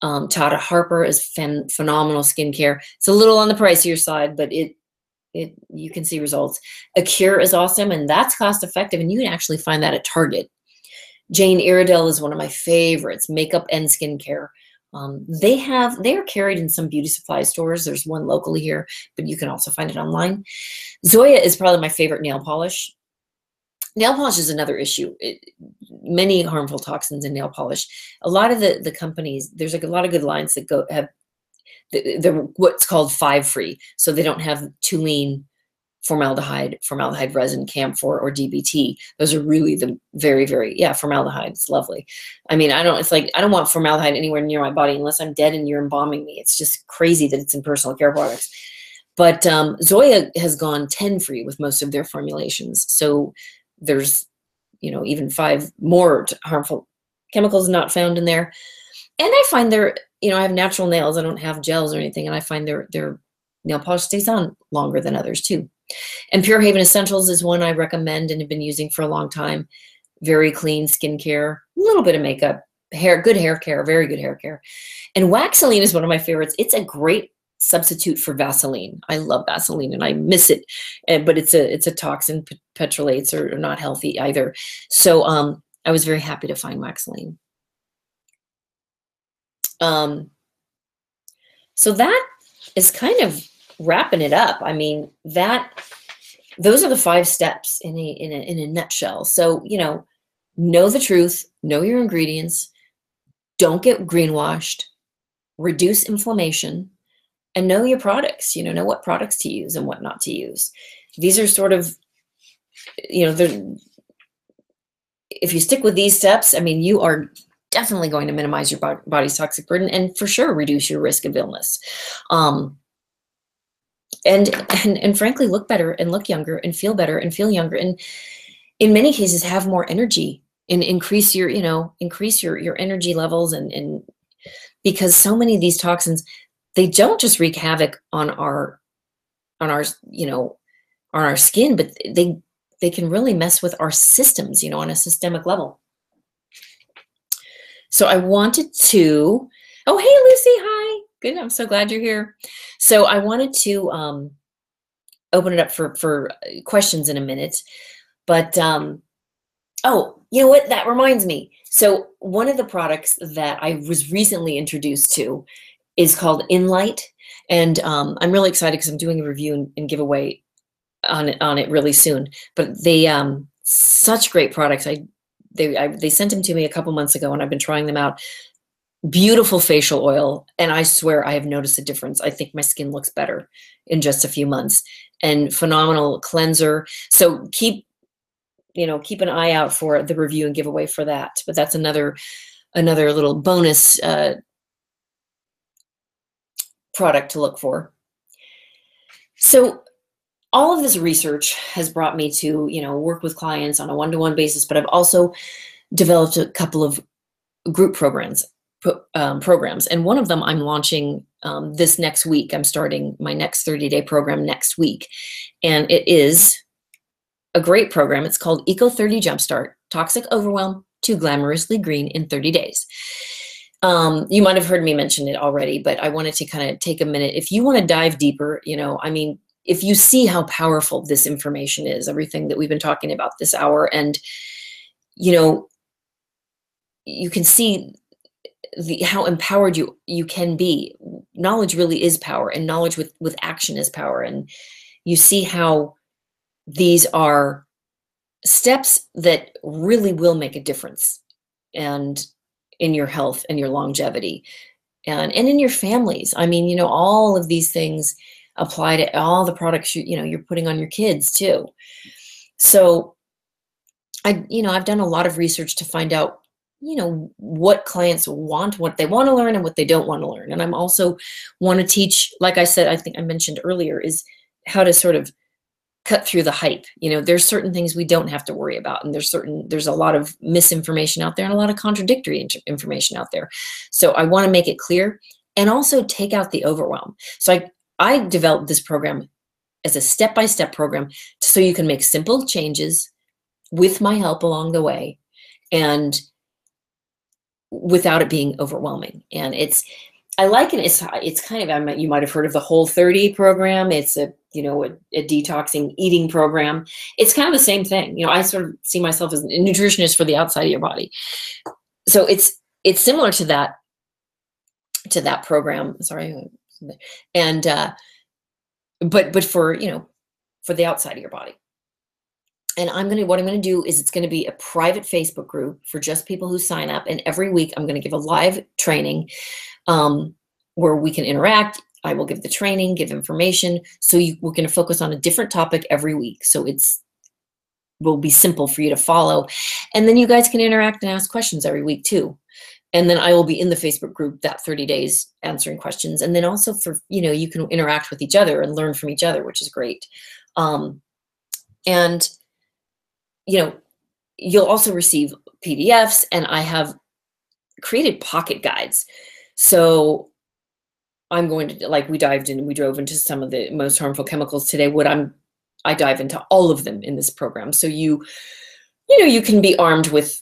Tata Harper is phenomenal skincare. It's a little on the pricier side, but you can see results. A Cure is awesome, and that's cost effective, and you can actually find that at Target. Jane Iredale is one of my favorites, makeup and skincare. They are carried in some beauty supply stores. There's one locally here, but you can also find it online. Zoya is probably my favorite nail polish. Nail polish is another issue. Many harmful toxins in nail polish. A lot of the companies, there's like a lot of good lines that have they're what's called 5-free. So they don't have toluene, formaldehyde resin, camphor, or DBT. Those are really the very, very, formaldehyde. It's lovely. I mean, I don't want formaldehyde anywhere near my body unless I'm dead and you're embalming me. It's just crazy that it's in personal care products. But Zoya has gone 10-free with most of their formulations. So there's, even 5 more harmful chemicals not found in there. And I find I have natural nails. I don't have gels or anything. And I find their nail polish stays on longer than others too. And Pure Haven Essentials is one I recommend and have been using for a long time. Very clean skincare, a little bit of makeup, good hair care, very good hair care. And Waxoline is one of my favorites. It's a great substitute for Vaseline. I love Vaseline and I miss it, but it's a toxin. Petrolates are not healthy either. So I was very happy to find Waxoline. So that is kind of wrapping it up. I mean, those are the 5 steps in a nutshell. So, know the truth, know your ingredients, don't get greenwashed, reduce inflammation, and know your products, know what products to use and what not to use. These are sort of, if you stick with these steps, I mean, you are definitely going to minimize your body's toxic burden and for sure reduce your risk of illness. And frankly, look better and look younger and feel better and feel younger. And in many cases, have more energy and increase your energy levels. And because so many of these toxins, they don't just wreak havoc on our skin, but they can really mess with our systems, on a systemic level. So I wanted to, oh, hey, Lucy, hi. Good, I'm so glad you're here. So I wanted to open it up for questions in a minute. But, oh, you know what? That reminds me. So one of the products that I was recently introduced to is called Inlight. And I'm really excited because I'm doing a review and giveaway on it really soon. But they, such great products. They sent them to me a couple months ago and I've been trying them out. Beautiful facial oil. And I swear I have noticed a difference. I think my skin looks better in just a few months, and phenomenal cleanser. So keep an eye out for the review and giveaway for that. But that's another little bonus product to look for. So all of this research has brought me to, work with clients on a one-to-one basis, but I've also developed a couple of group programs. And one of them I'm launching this next week. I'm starting my next 30-day program next week. And it is a great program. It's called Eco 30 Jumpstart, Toxic Overwhelm to Glamorously Green in 30 Days. You might have heard me mention it already, but I wanted to kind of take a minute. If you want to dive deeper, if you see how powerful this information is, everything that we've been talking about this hour, and, you can see how empowered you can be. Knowledge really is power, and knowledge with action is power. And you see how these are steps that really will make a difference and in your health and your longevity and in your families. I mean, all of these things apply to all the products you're putting on your kids too. So I've done a lot of research to find out what clients want, what they want to learn, and what they don't want to learn. And I'm also want to teach, like I said, I think I mentioned earlier, is how to sort of cut through the hype. There's certain things we don't have to worry about. And there's a lot of misinformation out there and a lot of contradictory information out there. So I want to make it clear and also take out the overwhelm. So I developed this program as a step-by-step program so you can make simple changes with my help along the way and without it being overwhelming. And I like it. It's kind of, you might have heard of the Whole30 program. It's a detoxing eating program. It's kind of the same thing. I sort of see myself as a nutritionist for the outside of your body. So it's similar to that program. Sorry. And, but for the outside of your body. And what I'm going to do is it's going to be a private Facebook group for just people who sign up. And every week I'm going to give a live training where we can interact. I will give the training, give information. So we're going to focus on a different topic every week. So will be simple for you to follow. And then you guys can interact and ask questions every week too. And then I will be in the Facebook group that 30 days answering questions. And then also for, you can interact with each other and learn from each other, which is great. And you'll also receive PDFs, and I have created pocket guides. So I'm going to, we drove into some of the most harmful chemicals today. I dive into all of them in this program. So you can be armed with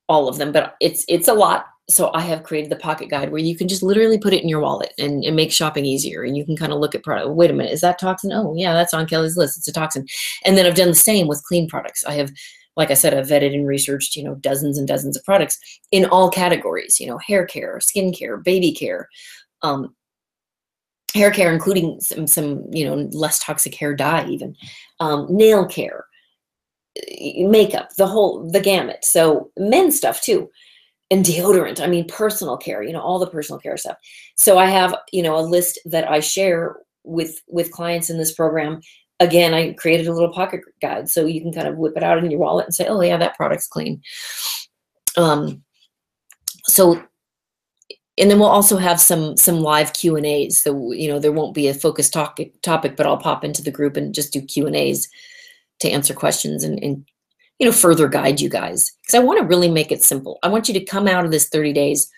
all of them, but it's a lot. So I have created the pocket guide where you can just literally put it in your wallet and make shopping easier. And you can kind of look at product. Wait a minute, is that toxin? Oh yeah, that's on Kelly's list. It's a toxin. And then I've done the same with clean products. I have, like I said, I've vetted and researched, dozens and dozens of products in all categories, hair care, skin care, baby care, hair care, including some, less toxic hair dye even, nail care, makeup, the gamut. So men's stuff too. And deodorant, personal care, all the personal care stuff. So I have, a list that I share with clients in this program. Again, I created a little pocket guide so you can kind of whip it out in your wallet and say, oh yeah, that product's clean. So, and then we'll also have some live Q&As. So, there won't be a focused topic, but I'll pop into the group and just do Q&As to answer questions and further guide you guys, because I want to really make it simple. I want you to come out of this 30 days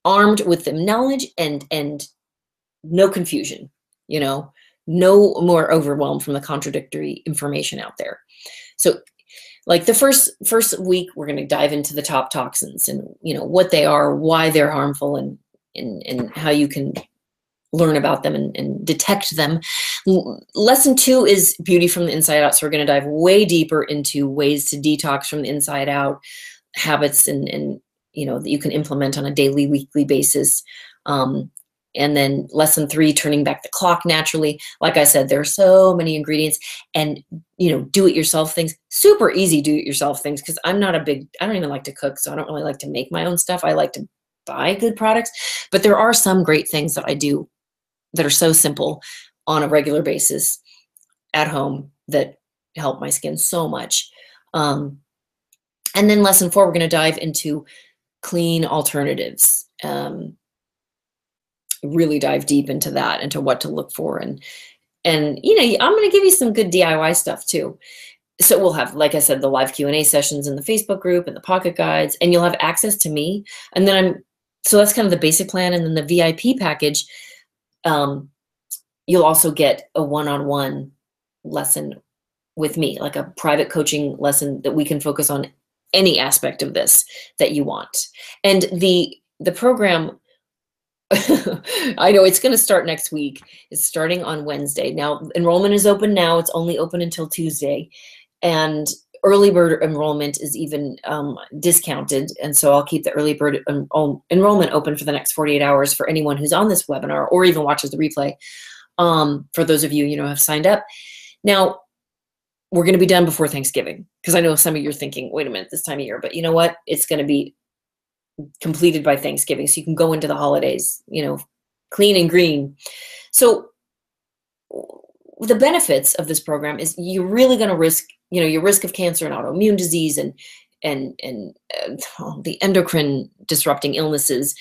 armed with the knowledge and no confusion, no more overwhelm from the contradictory information out there. So like the first week, we're going to dive into the top toxins and, what they are, why they're harmful, and how you can learn about them and detect them. Lesson 2 is beauty from the inside out. So we're going to dive way deeper into ways to detox from the inside out, habits and that you can implement on a daily, weekly basis. And then lesson 3, turning back the clock naturally. Like I said, there are so many ingredients and, do-it-yourself things, super easy do-it-yourself things. Cause I don't even like to cook. So I don't really like to make my own stuff. I like to buy good products, but there are some great things that I do that are so simple on a regular basis at home that help my skin so much. And then lesson 4, we're going to dive into clean alternatives. Really dive deep into that, into what to look for. And I'm going to give you some good DIY stuff too. So we'll have, like I said, the live Q&A sessions in the Facebook group and the pocket guides, and you'll have access to me. And then so that's kind of the basic plan. And then the VIP package, you'll also get a one-on-one lesson with me, like a private coaching lesson that we can focus on any aspect of this that you want. And the program, I know it's going to start next week. It's starting on Wednesday. Now, enrollment is open now. It's only open until Tuesday. And early bird enrollment is even discounted. And so I'll keep the early bird enrollment open for the next 48 hours for anyone who's on this webinar or even watches the replay. For those of you, have signed up. Now, we're going to be done before Thanksgiving, because I know some of you are thinking, wait a minute, this time of year, but you know what? It's going to be completed by Thanksgiving. So you can go into the holidays, clean and green. So the benefits of this program is you're really going to risk, your risk of cancer and autoimmune disease and the endocrine disrupting illnesses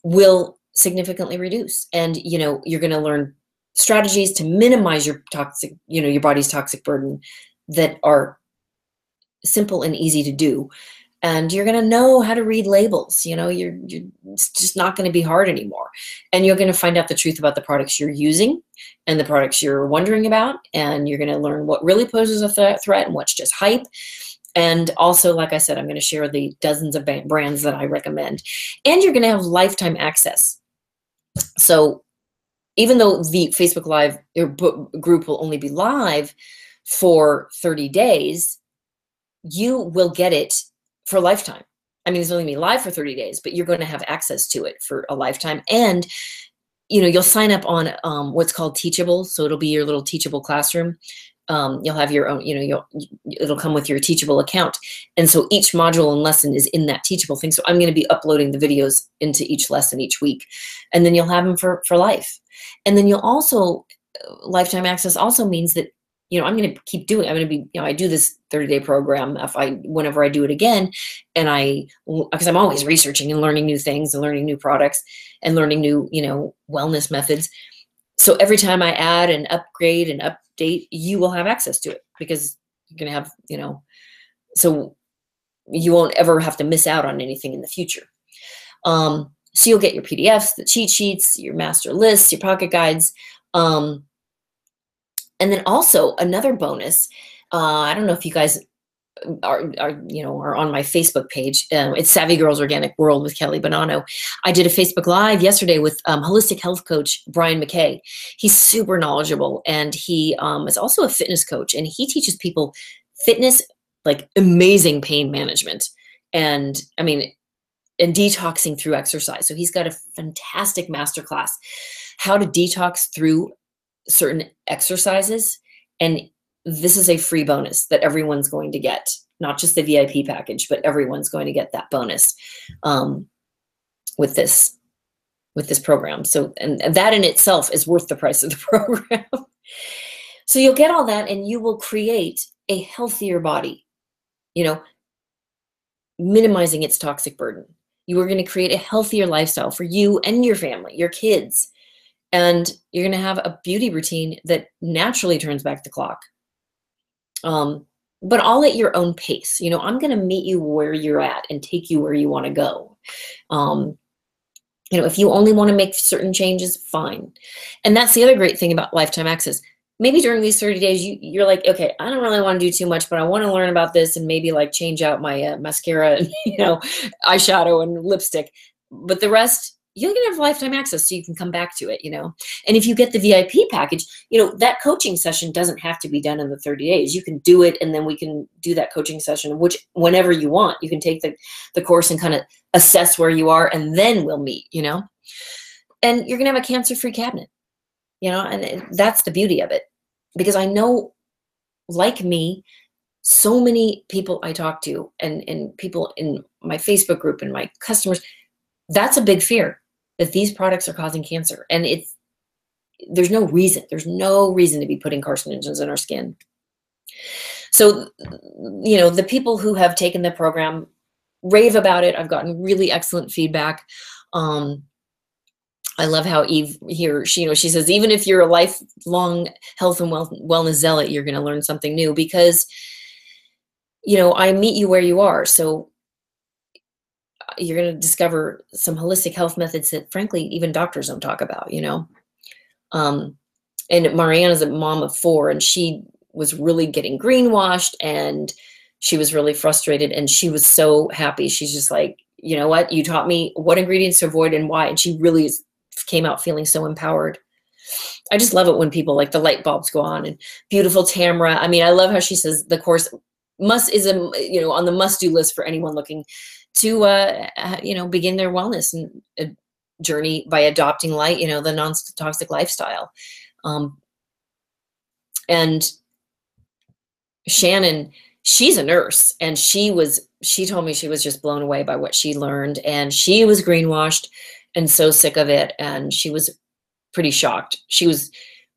will significantly reduce. And, you're going to learn strategies to minimize your toxic, your body's toxic burden that are simple and easy to do. And you're going to know how to read labels. It's just not going to be hard anymore. And you're going to find out the truth about the products you're using and the products you're wondering about. And you're going to learn what really poses a threat and what's just hype. And also, like I said, I'm going to share the dozens of brands that I recommend. And you're going to have lifetime access. So even though the Facebook Live group will only be live for 30 days, you will get it for a lifetime. I mean, it's only going to be live for 30 days, but you're going to have access to it for a lifetime. And, you'll sign up on what's called Teachable. So it'll be your little Teachable classroom. You'll have your own, it'll come with your Teachable account. And so each module and lesson is in that Teachable thing. So I'm going to be uploading the videos into each lesson each week. And then you'll have them for life. And then you'll also, lifetime access also means that, I'm going to keep doing, I'm going to be, I do this 30-day program whenever I do it again. And because I'm always researching and learning new things and learning new products and learning new, wellness methods. So every time I add and upgrade and update, you will have access to it because you're going to have, so you won't ever have to miss out on anything in the future. So you'll get your PDFs, the cheat sheets, your master lists, your pocket guides. And then also another bonus, I don't know if you guys are on my Facebook page. It's Savvy Girls Organic World with Kelly Bonanno. I did a Facebook Live yesterday with holistic health coach Brian McKay. He's super knowledgeable, and he is also a fitness coach, and he teaches people fitness, like amazing pain management, and detoxing through exercise. So he's got a fantastic masterclass, how to detox through certain exercises. And this is a free bonus that everyone's going to get, not just the VIP package, but everyone's going to get that bonus with this program. So, and that in itself is worth the price of the program. So you'll get all that, and you will create a healthier body, minimizing its toxic burden. You are going to create a healthier lifestyle for you and your family, your kids. And you're going to have a beauty routine that naturally turns back the clock. But all at your own pace. I'm going to meet you where you're at and take you where you want to go. If you only want to make certain changes, fine. And that's the other great thing about lifetime access. Maybe during these 30 days, you're like, okay, I don't really want to do too much, but I want to learn about this and maybe like change out my mascara and, eyeshadow and lipstick. But the rest, you're going to have lifetime access, so you can come back to it, And if you get the VIP package, that coaching session doesn't have to be done in the 30 days. You can do it, and then we can do that coaching session, whenever you want. You can take the course and kind of assess where you are, and then we'll meet, And you're going to have a cancer-free cabinet, and that's the beauty of it. Because I know, like me, so many people I talk to and people in my Facebook group and my customers, that's a big fear, that these products are causing cancer. And there's no reason to be putting carcinogens in our skin. So, the people who have taken the program rave about it. I've gotten really excellent feedback. I love how Eve here, she says, even if you're a lifelong health and wellness zealot, you're going to learn something new because, I meet you where you are. So you're going to discover some holistic health methods that, frankly, even doctors don't talk about, And Mariana's a mom of 4, and she was really getting greenwashed, and she was really frustrated, and she was so happy. She's just like, you know what? You taught me what ingredients to avoid and why. And she really came out feeling so empowered. I just love it when people, like, the light bulbs go on. And beautiful Tamara. I mean, I love how she says the course is on the must-do list for anyone looking to, begin their wellness and journey by adopting light, the non-toxic lifestyle. And Shannon, she's a nurse, and she told me she was just blown away by what she learned, and she was greenwashed and so sick of it. And she was pretty shocked. She was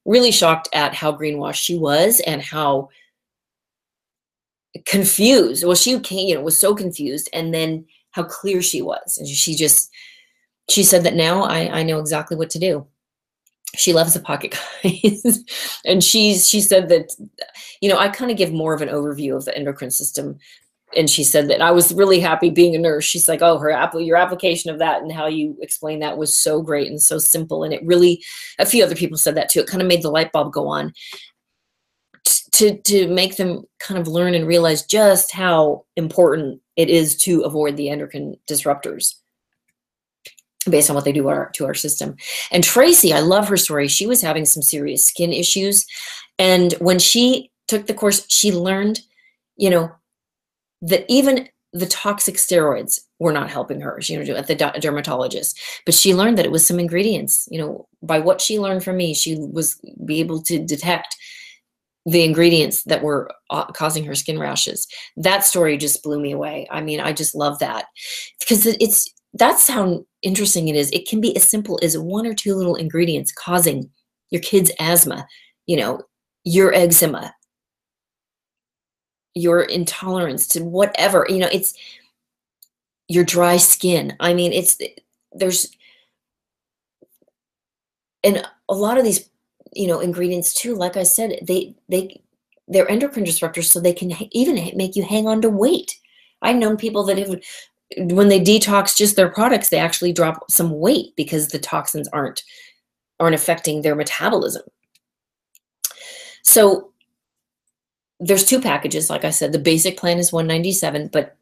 really shocked at how greenwashed she was and how confused. Well, she was so confused, and then how clear she was. And she said that now I know exactly what to do. She loves the pocket guys. And she said that, you know, I kind of give more of an overview of the endocrine system. And she said that I was really happy being a nurse. She's like, oh, your application of that and how you explain that was so great and so simple. And it really, a few other people said that too. It kind of made the light bulb go on to make them kind of learn and realize just how important it is to avoid the endocrine disruptors based on what they do to our system. And Tracy, I love her story. She was having some serious skin issues. And when she took the course, she learned, you know, that even the toxic steroids were not helping her, you know, at the dermatologist. But she learned that it was some ingredients, you know, by what she learned from me, she was be able to detect the ingredients that were causing her skin rashes. That story just blew me away. I mean, I just love that because that's how interesting it is. It can be as simple as 1 or 2 little ingredients causing your kid's asthma, you know, your eczema, your intolerance to whatever, you know, it's your dry skin. I mean, and a lot of these, you know, ingredients too, like I said, they're endocrine disruptors, so they can even make you hang on to weight. I've known people that have, when they detox just their products, they actually drop some weight because the toxins aren't affecting their metabolism. So there's 2 packages. Like I said, the basic plan is $197, but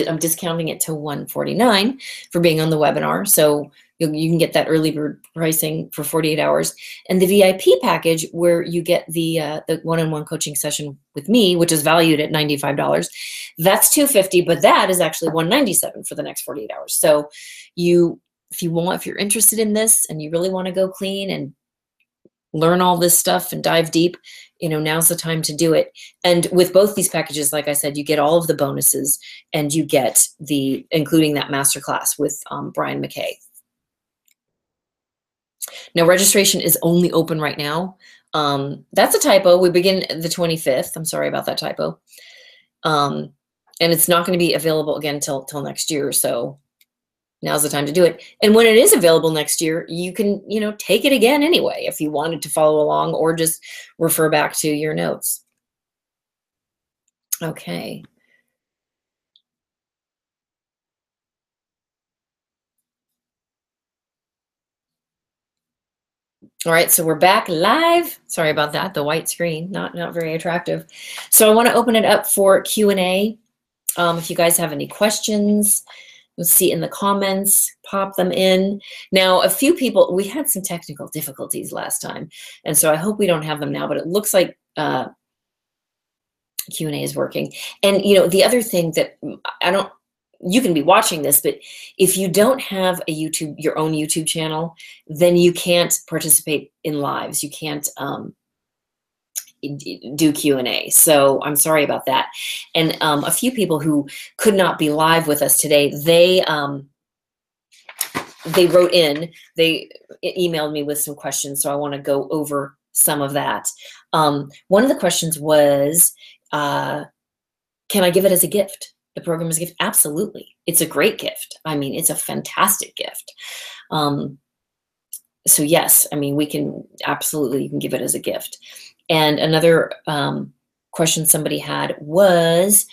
I'm discounting it to $149 for being on the webinar. So you can get that early bird pricing for 48 hours. And the VIP package, where you get the one-on-one coaching session with me, which is valued at $95, that's $250, but that is actually $197 for the next 48 hours. So if you're interested in this and you really want to go clean and learn all this stuff and dive deep, you know, now's the time to do it. And with both these packages, like I said, you get all of the bonuses, and you get including that masterclass with Brian McKay. Now, registration is only open right now. That's a typo. We begin the 25th. I'm sorry about that typo. And it's not going to be available again till next year. So now's the time to do it. And when it is available next year, you can, you know, take it again anyway, if you wanted to follow along or just refer back to your notes. Okay. All right, so we're back live. Sorry about that. The white screen, not very attractive. So I want to open it up for Q&A. If you guys have any questions, you'll see in the comments, pop them in. Now, a few people, we had some technical difficulties last time, and so I hope we don't have them now, but it looks like Q&A is working. And, you know, the other thing that you can be watching this, but if you don't have your own YouTube channel, then you can't participate in lives. You can't do Q&A. So I'm sorry about that. And a few people who could not be live with us today, they wrote in, they emailed me with some questions. So I want to go over some of that. One of the questions was, can I give it as a gift? The program is a gift? Absolutely. It's a great gift. I mean, it's a fantastic gift. So yes, I mean, you can give it as a gift. And another question somebody had was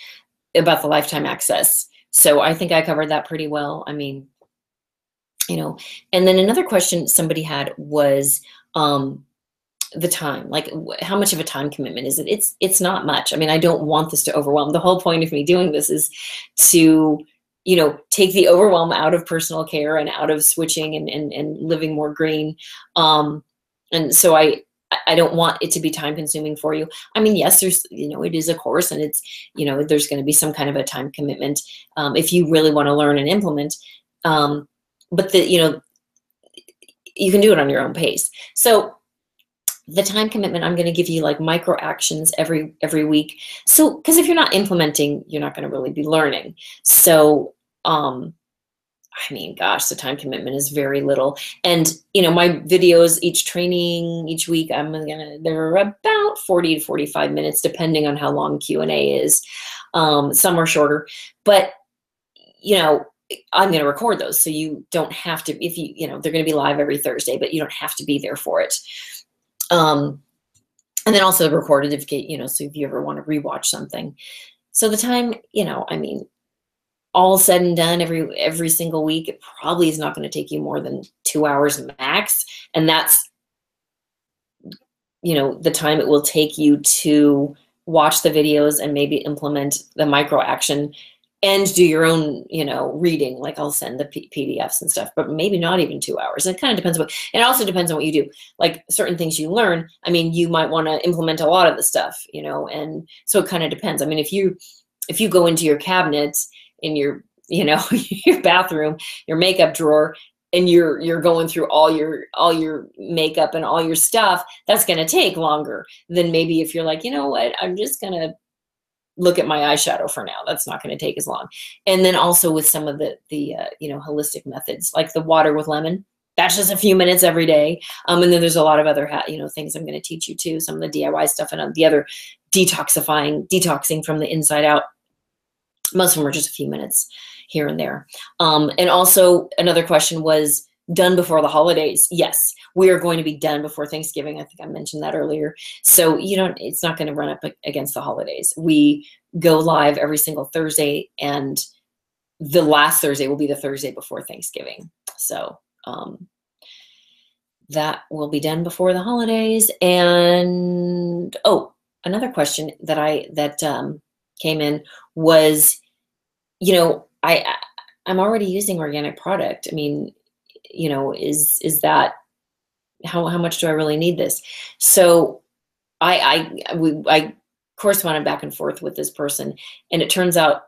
about the lifetime access. So I think I covered that pretty well. I mean, you know, and then another question somebody had was the time, like how much of a time commitment is it? It's not much. I mean, I don't want this to overwhelm. The whole point of me doing this is to, you know, take the overwhelm out of personal care and out of switching and living more green. And so I don't want it to be time consuming for you. I mean, yes, there's, you know, it is a course, and it's, you know, there's going to be some kind of a time commitment if you really want to learn and implement. But you know, you can do it on your own pace. So the time commitment, I'm going to give you like micro actions every week. So, because if you're not implementing, you're not going to really be learning. So, I mean, gosh, the time commitment is very little. And, you know, my videos, each training, each week, they're about 40 to 45 minutes, depending on how long Q&A is. Some are shorter, but, you know, I'm going to record those. So you don't have to, if you know, they're going to be live every Thursday, but you don't have to be there for it. And then also recorded if, you know, so if you ever want to rewatch something. So the time, you know, I mean, all said and done, every single week, it probably is not going to take you more than 2 hours max. And that's, you know, the time it will take you to watch the videos and maybe implement the micro action and do your own, you know, reading. Like I'll send the PDFs and stuff, but maybe not even 2 hours. It kind of depends on it also depends on what you do. Like certain things you learn, I mean, you might want to implement a lot of the stuff, you know, and so it kind of depends. I mean, if you go into your cabinets in your, you know, your bathroom, your makeup drawer, and you're going through all your makeup and all your stuff, that's going to take longer than maybe if you're like, you know what, I'm just going to look at my eyeshadow for now. That's not going to take as long. And then also with some of the you know, holistic methods, like the water with lemon, that's just a few minutes every day. And then there's a lot of other, you know, things I'm going to teach you too, some of the DIY stuff and the other detoxing from the inside out. Most of them are just a few minutes here and there. And also another question was, done before the holidays? Yes, we are going to be done before Thanksgiving. I think I mentioned that earlier. So it's not going to run up against the holidays. We go live every single Thursday, and the last Thursday will be the Thursday before Thanksgiving. So that will be done before the holidays. And another question that came in was, you know, I'm already using organic product. I mean, you know, is that how much do I really need this? So I corresponded back and forth with this person, and it turns out,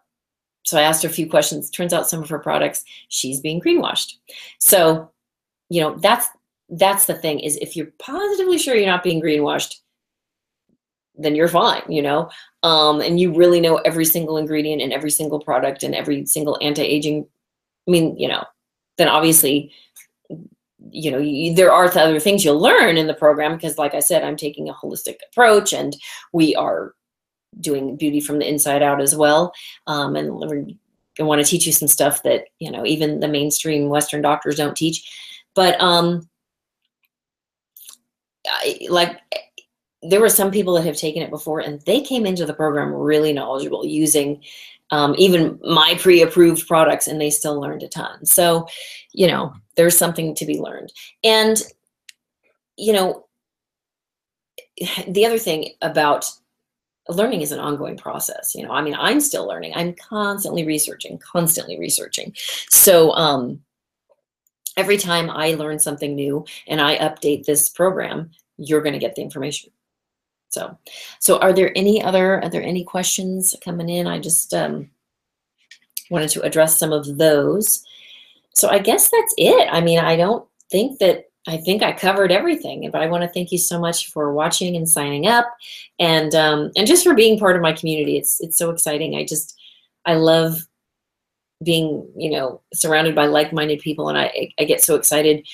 so I asked her a few questions. Turns out some of her products, she's being greenwashed. So, you know, that's the thing, is if you're positively sure you're not being greenwashed, then you're fine, you know, and you really know every single ingredient and every single product and every single anti-aging, I mean, you know, then obviously, you know, there are other things you'll learn in the program, because like I said, I'm taking a holistic approach, and we are doing beauty from the inside out as well. And I want to teach you some stuff that, you know, even the mainstream Western doctors don't teach. But there were some people that have taken it before, and they came into the program really knowledgeable using even my pre-approved products, and they still learned a ton. So, you know, there's something to be learned. And, you know, the other thing about learning is an ongoing process. You know, I mean, I'm still learning. I'm constantly researching. So every time I learn something new and I update this program, you're going to get the information. So are there any questions coming in? I just wanted to address some of those. So I guess that's it. I mean, I think I covered everything, but I want to thank you so much for watching and signing up, and just for being part of my community. It's so exciting. I love being, you know, surrounded by like-minded people, and I get so excited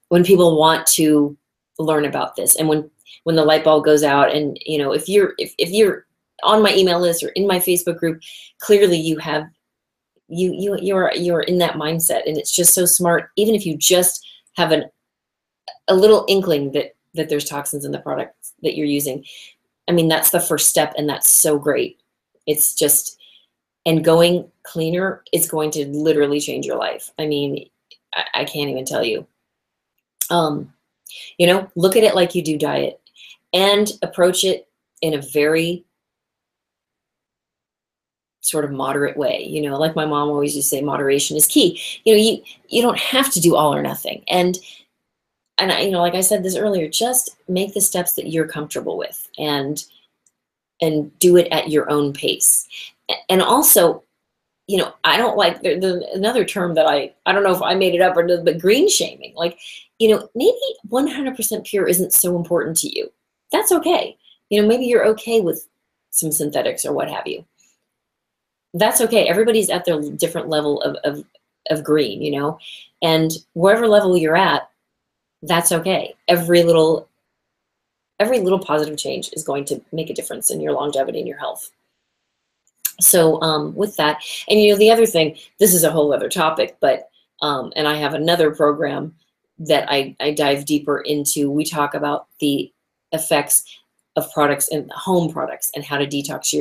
when people want to learn about this, and when the light bulb goes out. And, you know, if you're on my email list or in my Facebook group, clearly you're in that mindset, and it's just so smart. Even if you just have a little inkling that there's toxins in the products that you're using, I mean, that's the first step, and that's so great. It's just, and going cleaner is going to literally change your life. I mean, I can't even tell you. You know, look at it like you do diet, and approach it in a very sort of moderate way. You know, like my mom always used to say, moderation is key. You know, you don't have to do all or nothing. And I, you know, like I said this earlier, just make the steps that you're comfortable with, and do it at your own pace. And also, you know, I don't like another term that I don't know if I made it up or not, but green shaming. Like, you know, maybe 100% pure isn't so important to you. That's okay. You know, maybe you're okay with some synthetics or what have you. That's okay. Everybody's at their different level of green, you know, and wherever level you're at, that's okay. Every little positive change is going to make a difference in your longevity and your health. So with that, and the other thing, this is a whole other topic, but and I have another program that I dive deeper into. We talk about the effects of products and home products and how to detox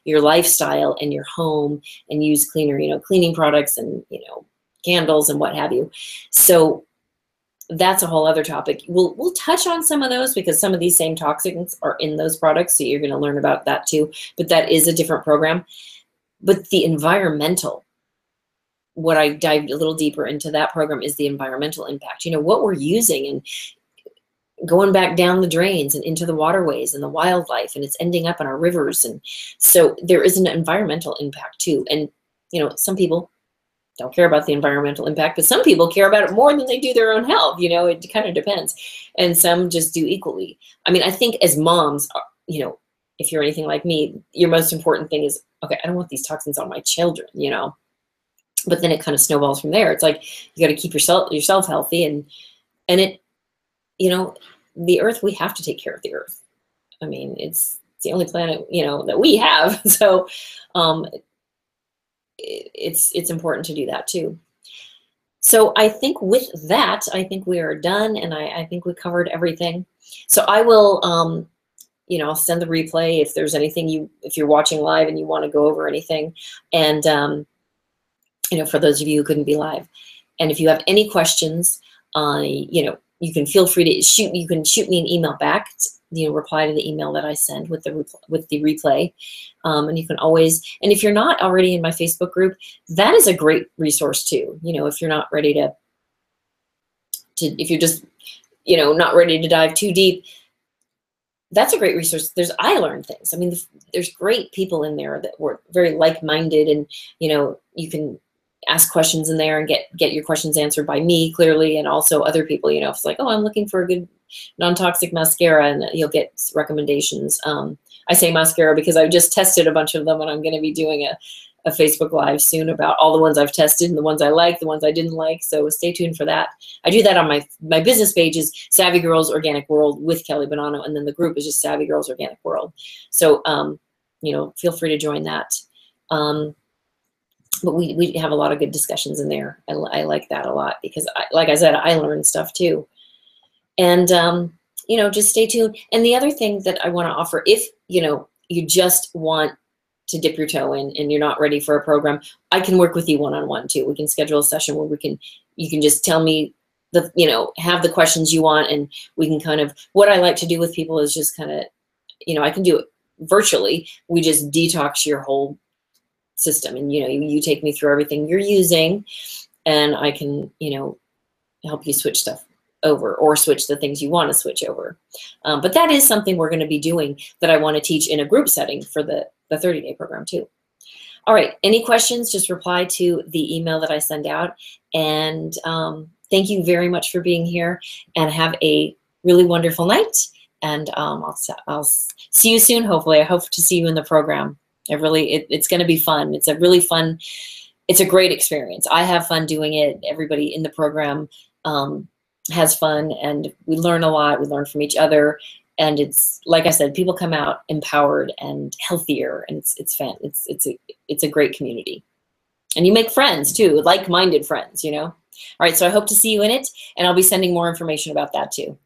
your lifestyle and your home and use cleaner, cleaning products and, candles and what have you. So that's a whole other topic. We'll touch on some of those because some of these same toxins are in those products. So you're going to learn about that too, but that is a different program. But the environmental, what I dived a little deeper into that program is the environmental impact, what we're using and going back down the drains and into the waterways and the wildlife, and it's ending up in our rivers. And so there is an environmental impact too. And, some people don't care about the environmental impact, but some people care about it more than they do their own health. It kind of depends. And some just do equally. I mean, I think as moms, if you're anything like me, your most important thing is, okay, I don't want these toxins on my children, but then it kind of snowballs from there. It's like, you got to keep yourself healthy and it, the earth, we have to take care of the earth. I mean, it's the only planet, that we have. So, it's important to do that too. So I think with that, I think we are done, and I think we covered everything. So I will, I'll send the replay if there's anything if you're watching live and you want to go over anything, and for those of you who couldn't be live, and if you have any questions, you can feel free to shoot me an email back. Reply to the email that I send with the replay. And you can always, and if you're not already in my Facebook group, that is a great resource too. If you're not ready if you're just, not ready to dive too deep, that's a great resource. I learned things. I mean, there's great people in there that were very like-minded, and, you can ask questions in there and get your questions answered by me clearly, and also other people. If it's like, oh, I'm looking for a good non-toxic mascara, and you'll get recommendations. I say mascara because I just tested a bunch of them, and I'm going to be doing a Facebook Live soon about all the ones I've tested and the ones I like, the ones I didn't like. So stay tuned for that. I do that on my business page is Savvy Girls Organic World with Kelly Bonanno, and then the group is just Savvy Girls Organic World. So feel free to join that. But we have a lot of good discussions in there. I like that a lot because, like I said, I learn stuff too. And, just stay tuned. And the other thing that I want to offer, if, you just want to dip your toe in and you're not ready for a program, I can work with you one-on-one too. We can schedule a session where you can just tell me have the questions you want, and we can kind of, what I like to do with people is just kind of, I can do it virtually. We just detox your whole system, and, you take me through everything you're using, and I can, help you switch stuff over or switch the things you want to switch over. But that is something we're going to be doing that I want to teach in a group setting for the 30-day program too. All right. Any questions, just reply to the email that I send out. And thank you very much for being here, and have a really wonderful night. And I'll see you soon. Hopefully, I hope to see you in the program. It's going to be fun. It's a great experience. I have fun doing it. Everybody in the program has fun, and we learn a lot. We learn from each other, and it's, like I said, people come out empowered and healthier, and it's fun. It's a great community, and you make friends too, like-minded friends. All right. So I hope to see you in it, and I'll be sending more information about that too.